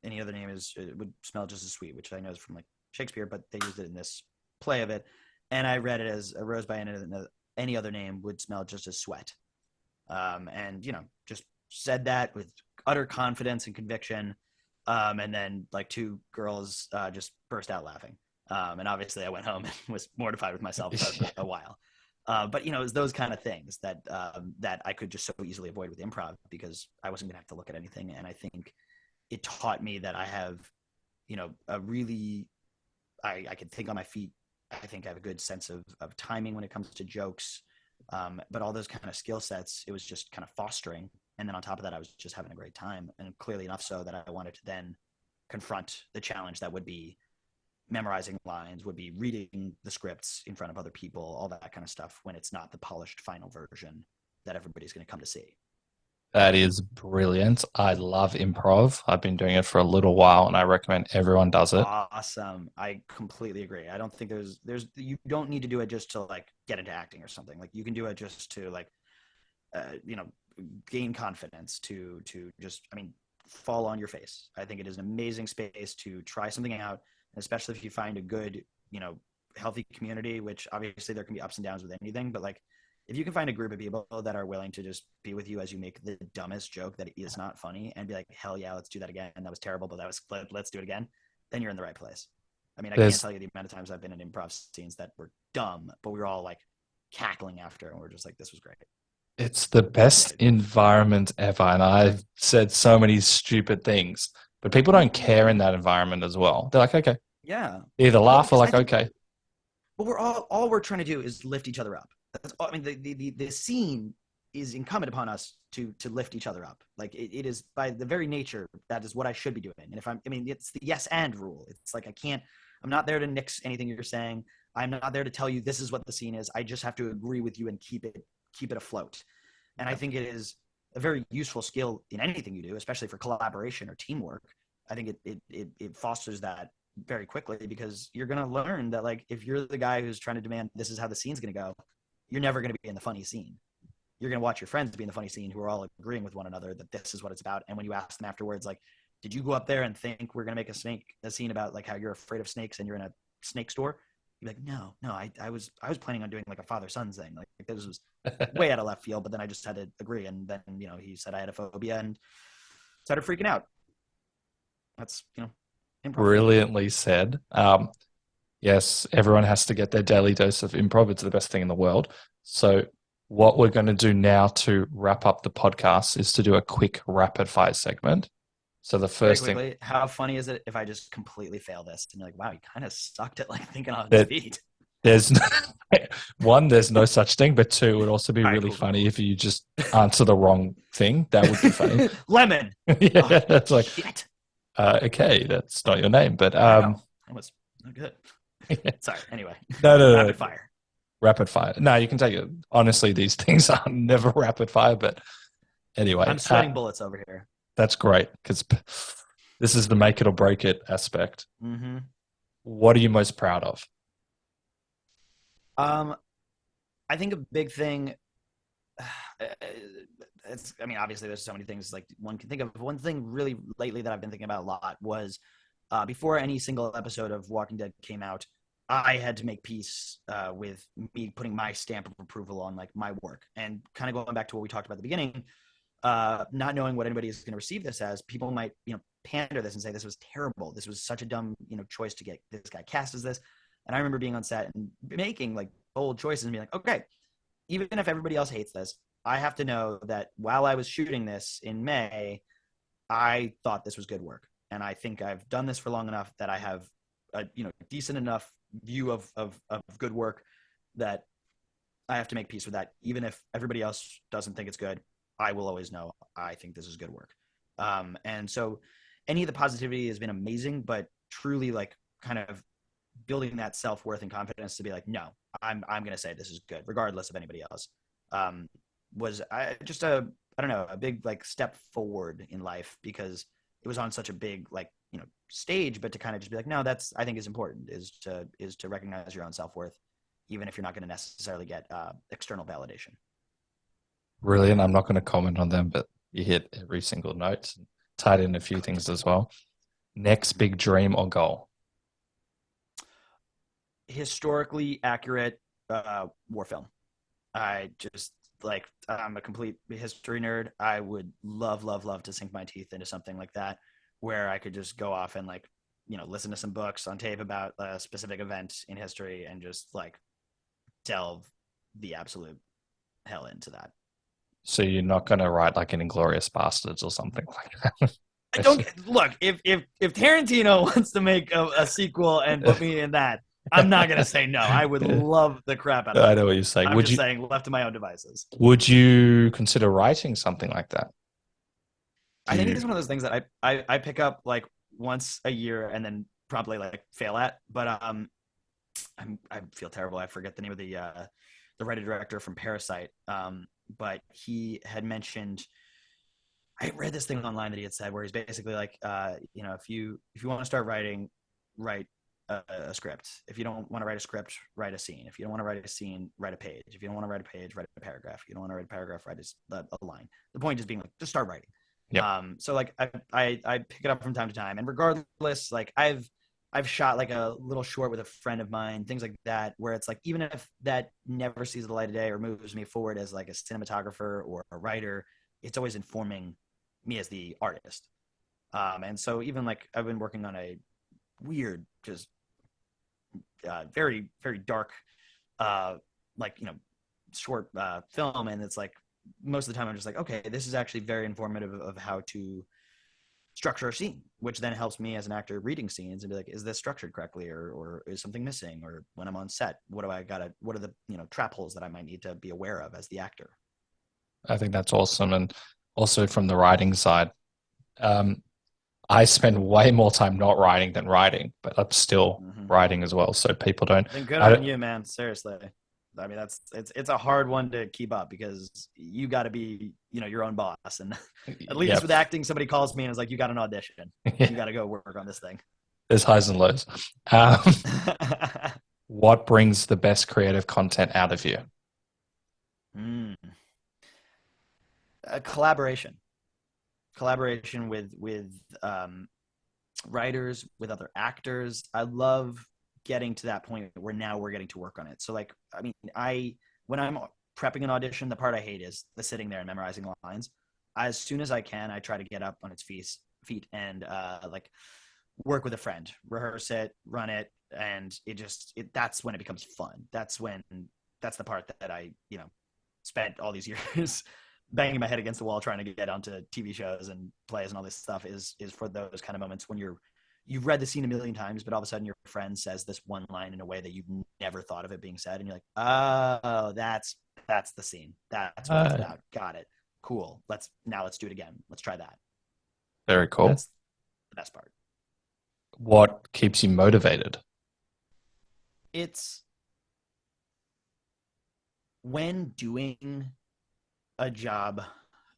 any other name would smell just as sweet, which I know is from like Shakespeare, but they used it in this play of it, and I read it as a rose by any other name would smell just as sweat, and just said that with utter confidence and conviction, and then like two girls just burst out laughing, and obviously I went home and was mortified with myself for a while. But it was those kind of things that I could just so easily avoid with improv because I wasn't going to have to look at anything. And I think it taught me that I have, a really, I can think on my feet. I think I have a good sense of timing when it comes to jokes. But all those kind of skill sets, it was just kind of fostering. And then on top of that, I was just having a great time. And clearly enough so that I wanted to then confront the challenge that would be memorizing lines, would be reading the scripts in front of other people, all that kind of stuff when it's not the polished final version that everybody's going to come to see. That is brilliant. I love improv. I've been doing it for a little while and I recommend everyone does it. Awesome. I completely agree. I don't think there's you don't need to do it just to like get into acting or something. Like you can do it just to like gain confidence to just fall on your face. I think it is an amazing space to try something out, especially if you find a good, healthy community, which obviously there can be ups and downs with anything, but like if you can find a group of people that are willing to just be with you as you make the dumbest joke that is not funny and be like, hell yeah, let's do that again. That was terrible, but let's do it again. Then you're in the right place. I can't tell you the amount of times I've been in improv scenes that were dumb, but we were all like cackling after and we're just like, this was great. It's the best environment ever. And I've said so many stupid things, but people don't care in that environment as well. They're like, okay. Yeah. Either laugh or like, okay. But all we're trying to do is lift each other up. That's all, the scene is incumbent upon us to lift each other up. Like it is by the very nature, that is what I should be doing. And if it's the yes and rule. It's like, I'm not there to nix anything you're saying. I'm not there to tell you this is what the scene is. I just have to agree with you and keep it afloat. And I think it is a very useful skill in anything you do, especially for collaboration or teamwork. I think it fosters that very quickly because you're going to learn that like, if you're the guy who's trying to demand, this is how the scene's going to go, you're never going to be in the funny scene. You're going to watch your friends be in the funny scene who are all agreeing with one another that this is what it's about. And when you ask them afterwards, like, did you go up there and think we're going to make a scene about like how you're afraid of snakes and you're in a snake store? You're like, no, I was planning on doing like a father-son thing. Like this was way out of left field, but then I just had to agree. And then, he said I had a phobia and started freaking out. That's, improv. Brilliantly said. Yes, everyone has to get their daily dose of improv. It's the best thing in the world. So what we're going to do now to wrap up the podcast is to do a quick rapid fire segment. So the first thing, how funny is it if I just completely fail this and you're like, wow, he kind of sucked at like thinking on his feet. There's there's no such thing, but two, it would also be really funny if you just answer the wrong thing. That would be funny. Lemon. Yeah, that's like, shit. Okay, that's not your name, but that was not good. Sorry. Anyway, no. Rapid fire. Rapid fire. No, you can take it. Honestly, these things are never rapid fire, but anyway. I'm sweating bullets over here. That's great because this is the make it or break it aspect. Mm-hmm. What are you most proud of? I think a big thing. Obviously, there's so many things like one can think of. One thing really lately that I've been thinking about a lot was before any single episode of Walking Dead came out, I had to make peace with me putting my stamp of approval on like my work, and kind of going back to what we talked about at the beginning, not knowing what anybody is going to receive this as. People might pander this and say this was terrible. This was such a dumb choice to get this guy cast as this. And I remember being on set and making like bold choices and being like, okay, even if everybody else hates this, I have to know that while I was shooting this in May, I thought this was good work. And I think I've done this for long enough that I have a decent enough view of good work that I have to make peace with that. Even if everybody else doesn't think it's good, I will always know I think this is good work. And so any of the positivity has been amazing, but truly like kind of building that self-worth and confidence to be like, no, I'm going to say this is good, regardless of anybody else, was just a big like step forward in life, because it was on such a big like stage, but to kind of just be like, no, that's, I think is important, is to recognize your own self-worth, even if you're not going to necessarily get external validation. Brilliant. I'm not going to comment on them, but You hit every single note, tied in a few things as well. Next big dream or goal? Historically accurate war film. I just like I'm a complete history nerd. I would love to sink my teeth into something like that, where I could just go off and like listen to some books on tape about a specific event in history and just like delve the absolute hell into that. So you're not going to write like an Inglorious Bastards or something like that? I don't look if Tarantino wants to make a sequel and put me in that, I'm not gonna say no. I would love the crap out of I that. know what you're saying. I'm just saying, left to my own devices. Would you consider writing something like that? I think it's one of those things that I pick up like once a year and then probably like fail at. But I feel terrible. I forget the name of the writer director from Parasite. But he had mentioned. I read this thing online that he had said where he's basically like, if you want to start writing, write a script. If you don't want to write a script, write a scene. If you don't want to write a scene, write a page. If you don't want to write a page, write a paragraph. If you don't want to write a paragraph, write a line. The point is being like, just start writing. Yep. So like I pick it up from time to time, and regardless, like I've shot like a little short with a friend of mine, things like that, where it's like even if that never sees the light of day or moves me forward as like a cinematographer or a writer, it's always informing me as the artist. And so even like I've been working on a weird, just very, very dark, like, short film. And it's like, most of the time I'm just like, okay, this is actually very informative of how to structure a scene, which then helps me as an actor reading scenes and be like, is this structured correctly? Or is something missing? Or when I'm on set, what are the, trap holes that I might need to be aware of as the actor? I think that's awesome. And also from the writing side, I spend way more time not writing than writing, but I'm still writing as well. So people don't. Then good on you, man. Seriously. I mean, it's a hard one to keep up because you got to be, your own boss. And at least with acting, somebody calls me and is like, you got an audition. You got to go work on this thing. There's highs and lows. What brings the best creative content out of you? Collaboration with writers, with other actors. I love getting to that point where now we're getting to work on it. So like, I mean, when I'm prepping an audition, the part I hate is the sitting there and memorizing lines. As soon as I can, I try to get up on its feet and like work with a friend, rehearse it, run it, and that's when it becomes fun. That's the part that I spent all these years banging my head against the wall trying to get onto TV shows and plays and all this stuff is for those kind of moments when you've read the scene a million times, but all of a sudden your friend says this one line in a way that you've never thought of it being said. And you're like, oh, that's the scene. That's what it's about. Got it. Cool. Let's do it again. Let's try that. Very cool. That's the best part. What keeps you motivated? It's when doing a job.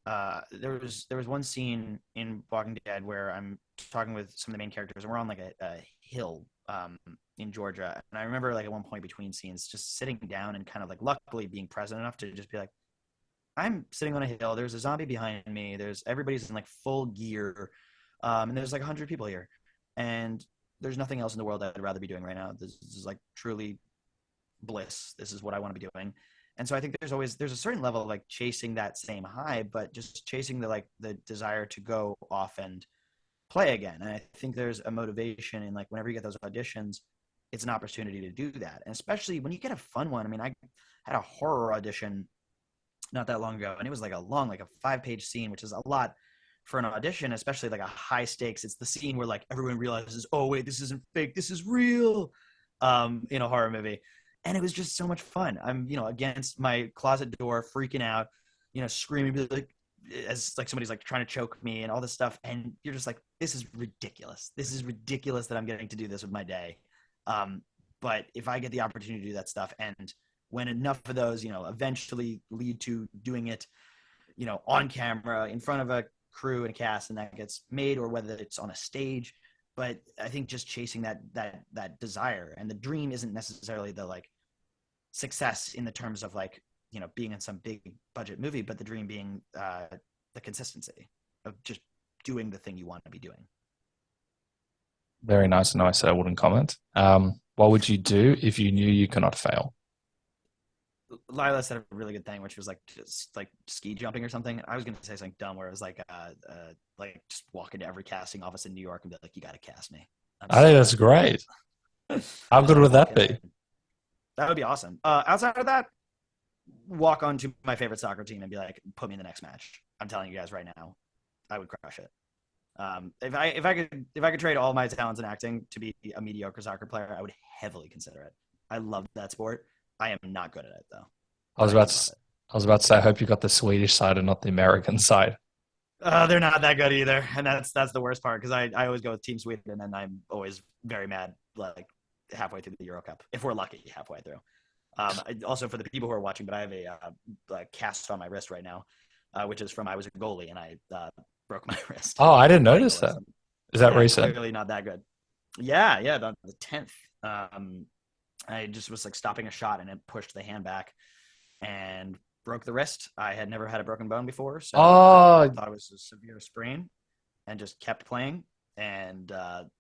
There was one scene in Walking Dead where I'm talking with some of the main characters and we're on like a hill in Georgia. And I remember like at one point between scenes just sitting down and kind of like luckily being present enough to just be like, I'm sitting on a hill. There's a zombie behind me. Everybody's in like full gear. And there's like 100 people here. And there's nothing else in the world that I'd rather be doing right now. This is like truly bliss. This is what I want to be doing. And so I think there's a certain level of like chasing that same high, but just chasing the desire to go off and play again. And I think there's a motivation in like whenever you get those auditions, it's an opportunity to do that. And especially when you get a fun one. I mean, I had a horror audition not that long ago, and it was like a 5-page scene, which is a lot for an audition, especially like a high stakes. It's the scene where like everyone realizes, oh wait, this isn't fake, this is real, in a horror movie. And it was just so much fun. I'm, against my closet door, freaking out, screaming like as like somebody's like trying to choke me and all this stuff. And you're just like, this is ridiculous. This is ridiculous that I'm getting to do this with my day. But if I get the opportunity to do that stuff, and when enough of those, eventually lead to doing it, on camera in front of a crew and a cast, and that gets made, or whether it's on a stage. But I think just chasing that desire, and the dream isn't necessarily the like success in the terms of like, being in some big budget movie, but the dream being the consistency of just doing the thing you want to be doing. Very nice. No, I said I wouldn't comment. What would you do if you knew you cannot fail? Lila said a really good thing, which was like just like ski jumping or something. I was going to say something dumb where it was like just walk into every casting office in New York and be like, you got to cast me. I think that's great. How good would that be? That would be awesome. Outside of that, walk onto my favorite soccer team and be like, put me in the next match. I'm telling you guys right now, I would crush it. If I could trade all my talents in acting to be a mediocre soccer player, I would heavily consider it. I love that sport. I am not good at it though. I was about to say, I hope you got the Swedish side and not the American side. They're not that good either, and that's the worst part because I always go with Team Sweden, and I'm always very mad like halfway through the Euro Cup if we're lucky halfway through. Also for the people who are watching, but I have a cast on my wrist right now, which is from I was a goalie and I broke my wrist. Oh, I didn't notice that. Is that recent? Really not that good. Yeah, the 10th. I just was like stopping a shot and it pushed the hand back and broke the wrist. I had never had a broken bone before, so I thought it was a severe sprain and just kept playing. And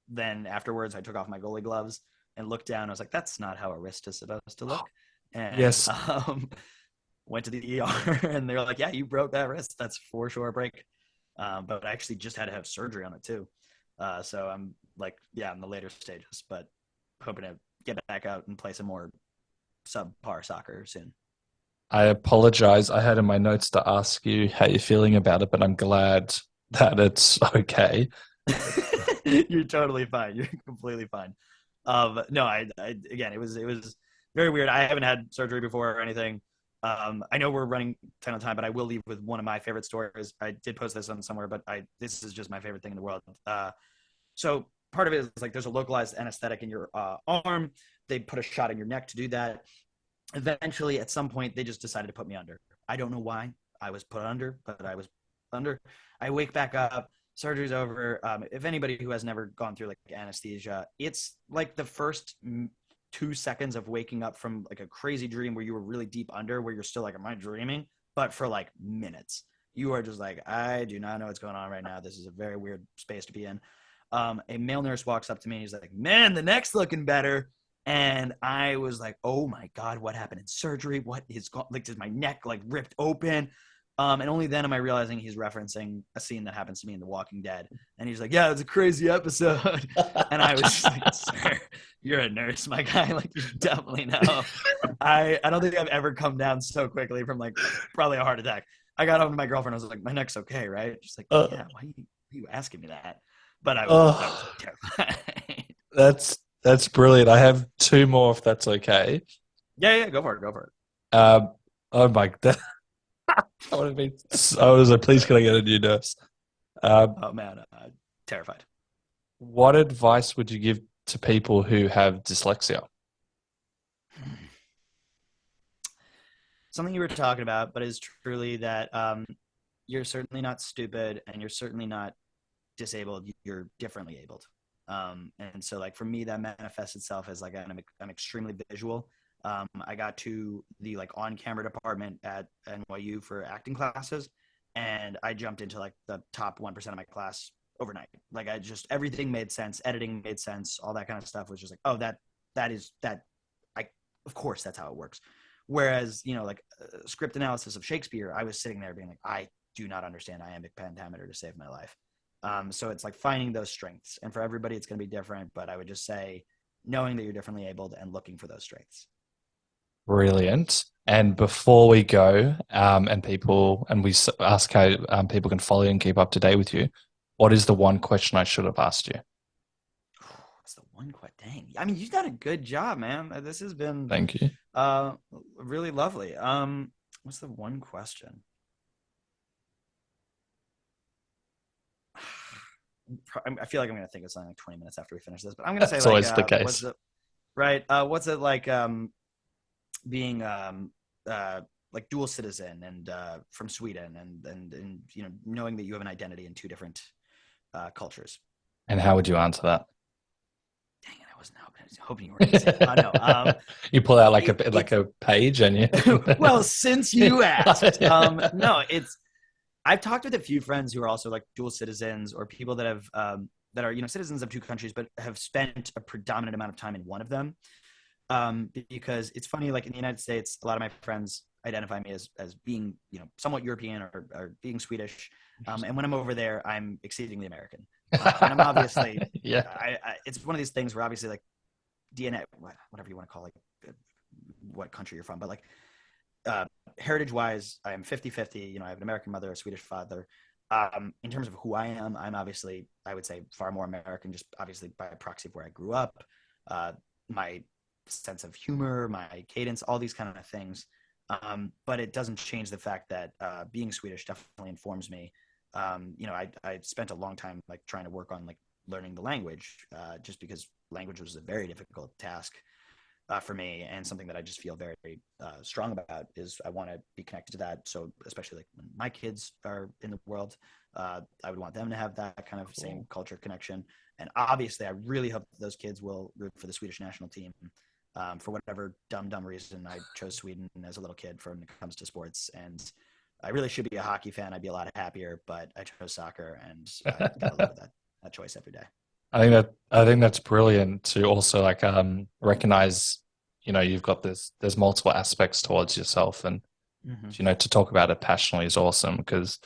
then afterwards, I took off my goalie gloves and looked down. I was like, that's not how a wrist is supposed to look. And yes. Went to the ER and they were like, yeah, you broke that wrist. That's for sure a break. But I actually just had to have surgery on it too. So I'm like, yeah, in the later stages, but hoping to get back out and play some more subpar soccer soon. I apologize. I had in my notes to ask you how you're feeling about it, but I'm glad that it's okay. You're totally fine. You're completely fine. No, I again, it was very weird. I haven't had surgery before or anything. I know we're running 10 on time, but I will leave with one of my favorite stories. I did post this on somewhere, but this is just my favorite thing in the world. So part of it is like there's a localized anesthetic in your arm. They put a shot in your neck to do that. Eventually, at some point, they just decided to put me under. I don't know why I was put under, but I was under. I wake back up. Surgery's over. If anybody who has never gone through like anesthesia, it's like the first 2 seconds of waking up from like a crazy dream where you were really deep under, where you're still like, am I dreaming? But for like minutes, you are just like, I do not know what's going on right now. This is a very weird space to be in. A male nurse walks up to me and he's like, man, the neck's looking better. And I was like, oh my God, what happened in surgery? What is like, is my neck like ripped open? And only then am I realizing he's referencing a scene that happens to me in The Walking Dead. And he's like, yeah, it's a crazy episode. And I was just like, sir, you're a nurse, my guy. Like, you definitely know. I don't think I've ever come down so quickly from like probably a heart attack. I got home to my girlfriend. I was like, my neck's okay, right? She's like, yeah, why are you asking me that? But I was terrified. That's brilliant. I have two more, if that's okay. Yeah, go for it. Oh my God. I was like, please can I get a new nurse? Oh man, terrified. What advice would you give to people who have dyslexia? Something you were talking about, but is truly that you're certainly not stupid and you're certainly not disabled. You're differently abled. And so like for me, that manifests itself as like I'm extremely visual. I got to the like on-camera department at NYU for acting classes, and I jumped into like the top 1% of my class overnight. Like everything made sense. Editing made sense. All that kind of stuff was just like, oh, of course that's how it works. Whereas, like script analysis of Shakespeare, I was sitting there being like, I do not understand iambic pentameter to save my life. So it's like finding those strengths, and for everybody it's going to be different, but I would just say knowing that you're differently abled and looking for those strengths. Brilliant. And before we go, and we ask how people can follow you and keep up to date with you, what is the one question I should have asked you? What's the one question? Dang. I mean, you've done a good job, man. This has been thank you. Really lovely. What's the one question? I feel like I'm going to think of something like 20 minutes after we finish this, but I'm going to say, that's always the case. What's it like being like dual citizen and from Sweden and knowing that you have an identity in two different cultures? And how would you answer that? Dang it, I was hoping you were going to say no. You pull out like a page and you well, since you asked, no, I've talked with a few friends who are also like dual citizens or people that have that are citizens of two countries but have spent a predominant amount of time in one of them. Because it's funny, like in the United States, a lot of my friends identify me as being somewhat European or being Swedish, and when I'm over there, I'm exceedingly American. And I'm obviously it's one of these things where obviously like DNA, whatever you want to call it, what country you're from, but like heritage wise, I am 50-50. I have an American mother, a Swedish father. In terms of who I am, I'm obviously, I would say, far more American, just obviously by proxy of where I grew up, my sense of humor, my cadence, all these kind of things. But it doesn't change the fact that being Swedish definitely informs me. I spent a long time like trying to work on like learning the language, just because language was a very difficult task for me, and something that I just feel very strong about is I want to be connected to that. So especially like when my kids are in the world, I would want them to have that kind of same culture connection. And obviously, I really hope those kids will root for the Swedish national team. For whatever dumb reason, I chose Sweden as a little kid when it comes to sports, and I really should be a hockey fan. I'd be a lot happier, but I chose soccer, and I gotta live with that choice every day. I think that's brilliant to also like recognize, you've got there's multiple aspects towards yourself, and to talk about it passionately is awesome because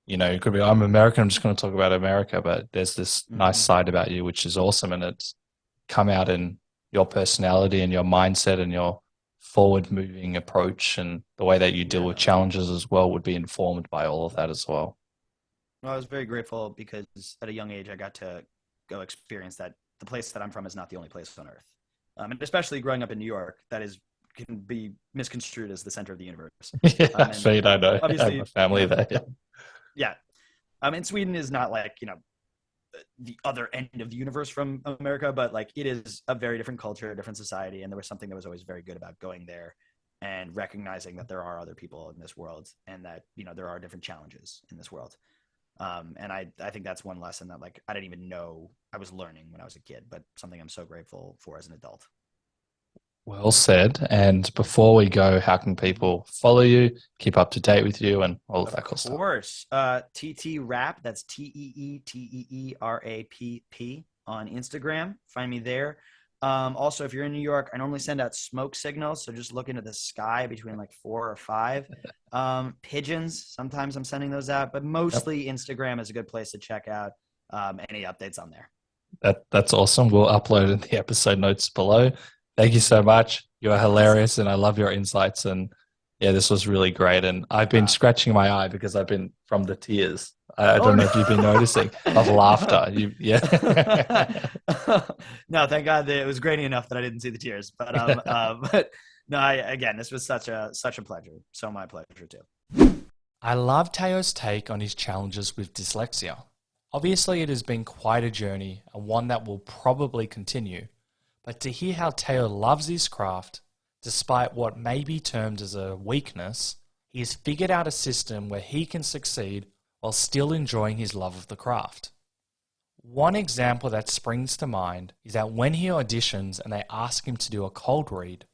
it could be I'm American, I'm just going to talk about America, but there's this nice side about you which is awesome, and it's come out in your personality and your mindset and your forward moving approach, and the way that you deal with challenges as well would be informed by all of that as well. Well, I was very grateful because at a young age I got to go experience that the place that I'm from is not the only place on earth. And especially growing up in New York, that can be misconstrued as the center of the universe. I know. Obviously, I have a family there. Yeah. And Sweden is not like, the other end of the universe from America, but like it is a very different culture, a different society. And there was something that was always very good about going there and recognizing that there are other people in this world, and that, there are different challenges in this world. And I think that's one lesson that like I didn't even know I was learning when I was a kid, but something I'm so grateful for as an adult. Well said. And before we go, how can people follow you, keep up to date with you, and all of that cool stuff? Of course. TT Rapp, that's TEETEERAPP on Instagram. Find me there. Also, if you're in New York, I normally send out smoke signals. So just look into the sky between like 4 or 5. Pigeons, sometimes I'm sending those out, but mostly Instagram is a good place to check out any updates on there. That's awesome. We'll upload in the episode notes below. Thank you so much. You are hilarious, and I love your insights. And yeah, this was really great. And I've been scratching my eye because I've been from the tears. I don't know if you've been noticing of laughter. No, thank God that it was grainy enough that I didn't see the tears. But but no, again, this was such a pleasure. So my pleasure too. I love Teo's take on his challenges with dyslexia. Obviously, it has been quite a journey, and one that will probably continue. But to hear how Teo loves his craft, despite what may be termed as a weakness, he has figured out a system where he can succeed while still enjoying his love of the craft. One example that springs to mind is that when he auditions and they ask him to do a cold read,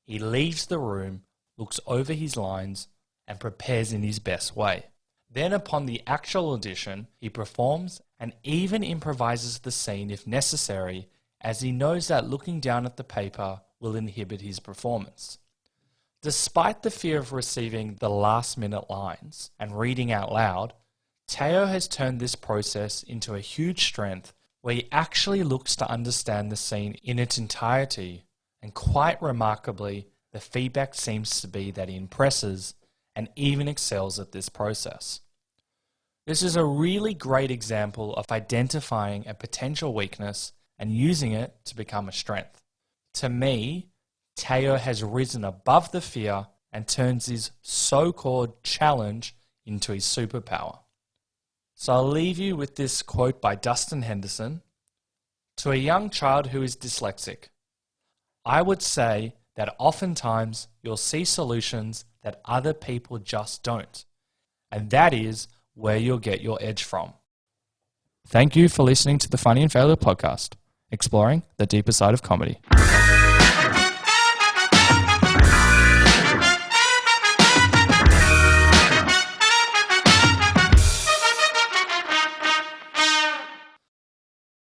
he leaves the room, looks over his lines, and prepares in his best way. Then upon the actual audition, he performs and even improvises the scene if necessary, as he knows that looking down at the paper will inhibit his performance. Despite the fear of receiving the last-minute lines and reading out loud, Teo has turned this process into a huge strength where he actually looks to understand the scene in its entirety, and quite remarkably, the feedback seems to be that he impresses and even excels at this process. This is a really great example of identifying a potential weakness and using it to become a strength. To me, Teo has risen above the fear and turns his so-called challenge into his superpower. So I'll leave you with this quote by Dustin Henderson. To a young child who is dyslexic, I would say that oftentimes you'll see solutions that other people just don't. And that is where you'll get your edge from. Thank you for listening to the Funny and Failure podcast, exploring the deeper side of comedy.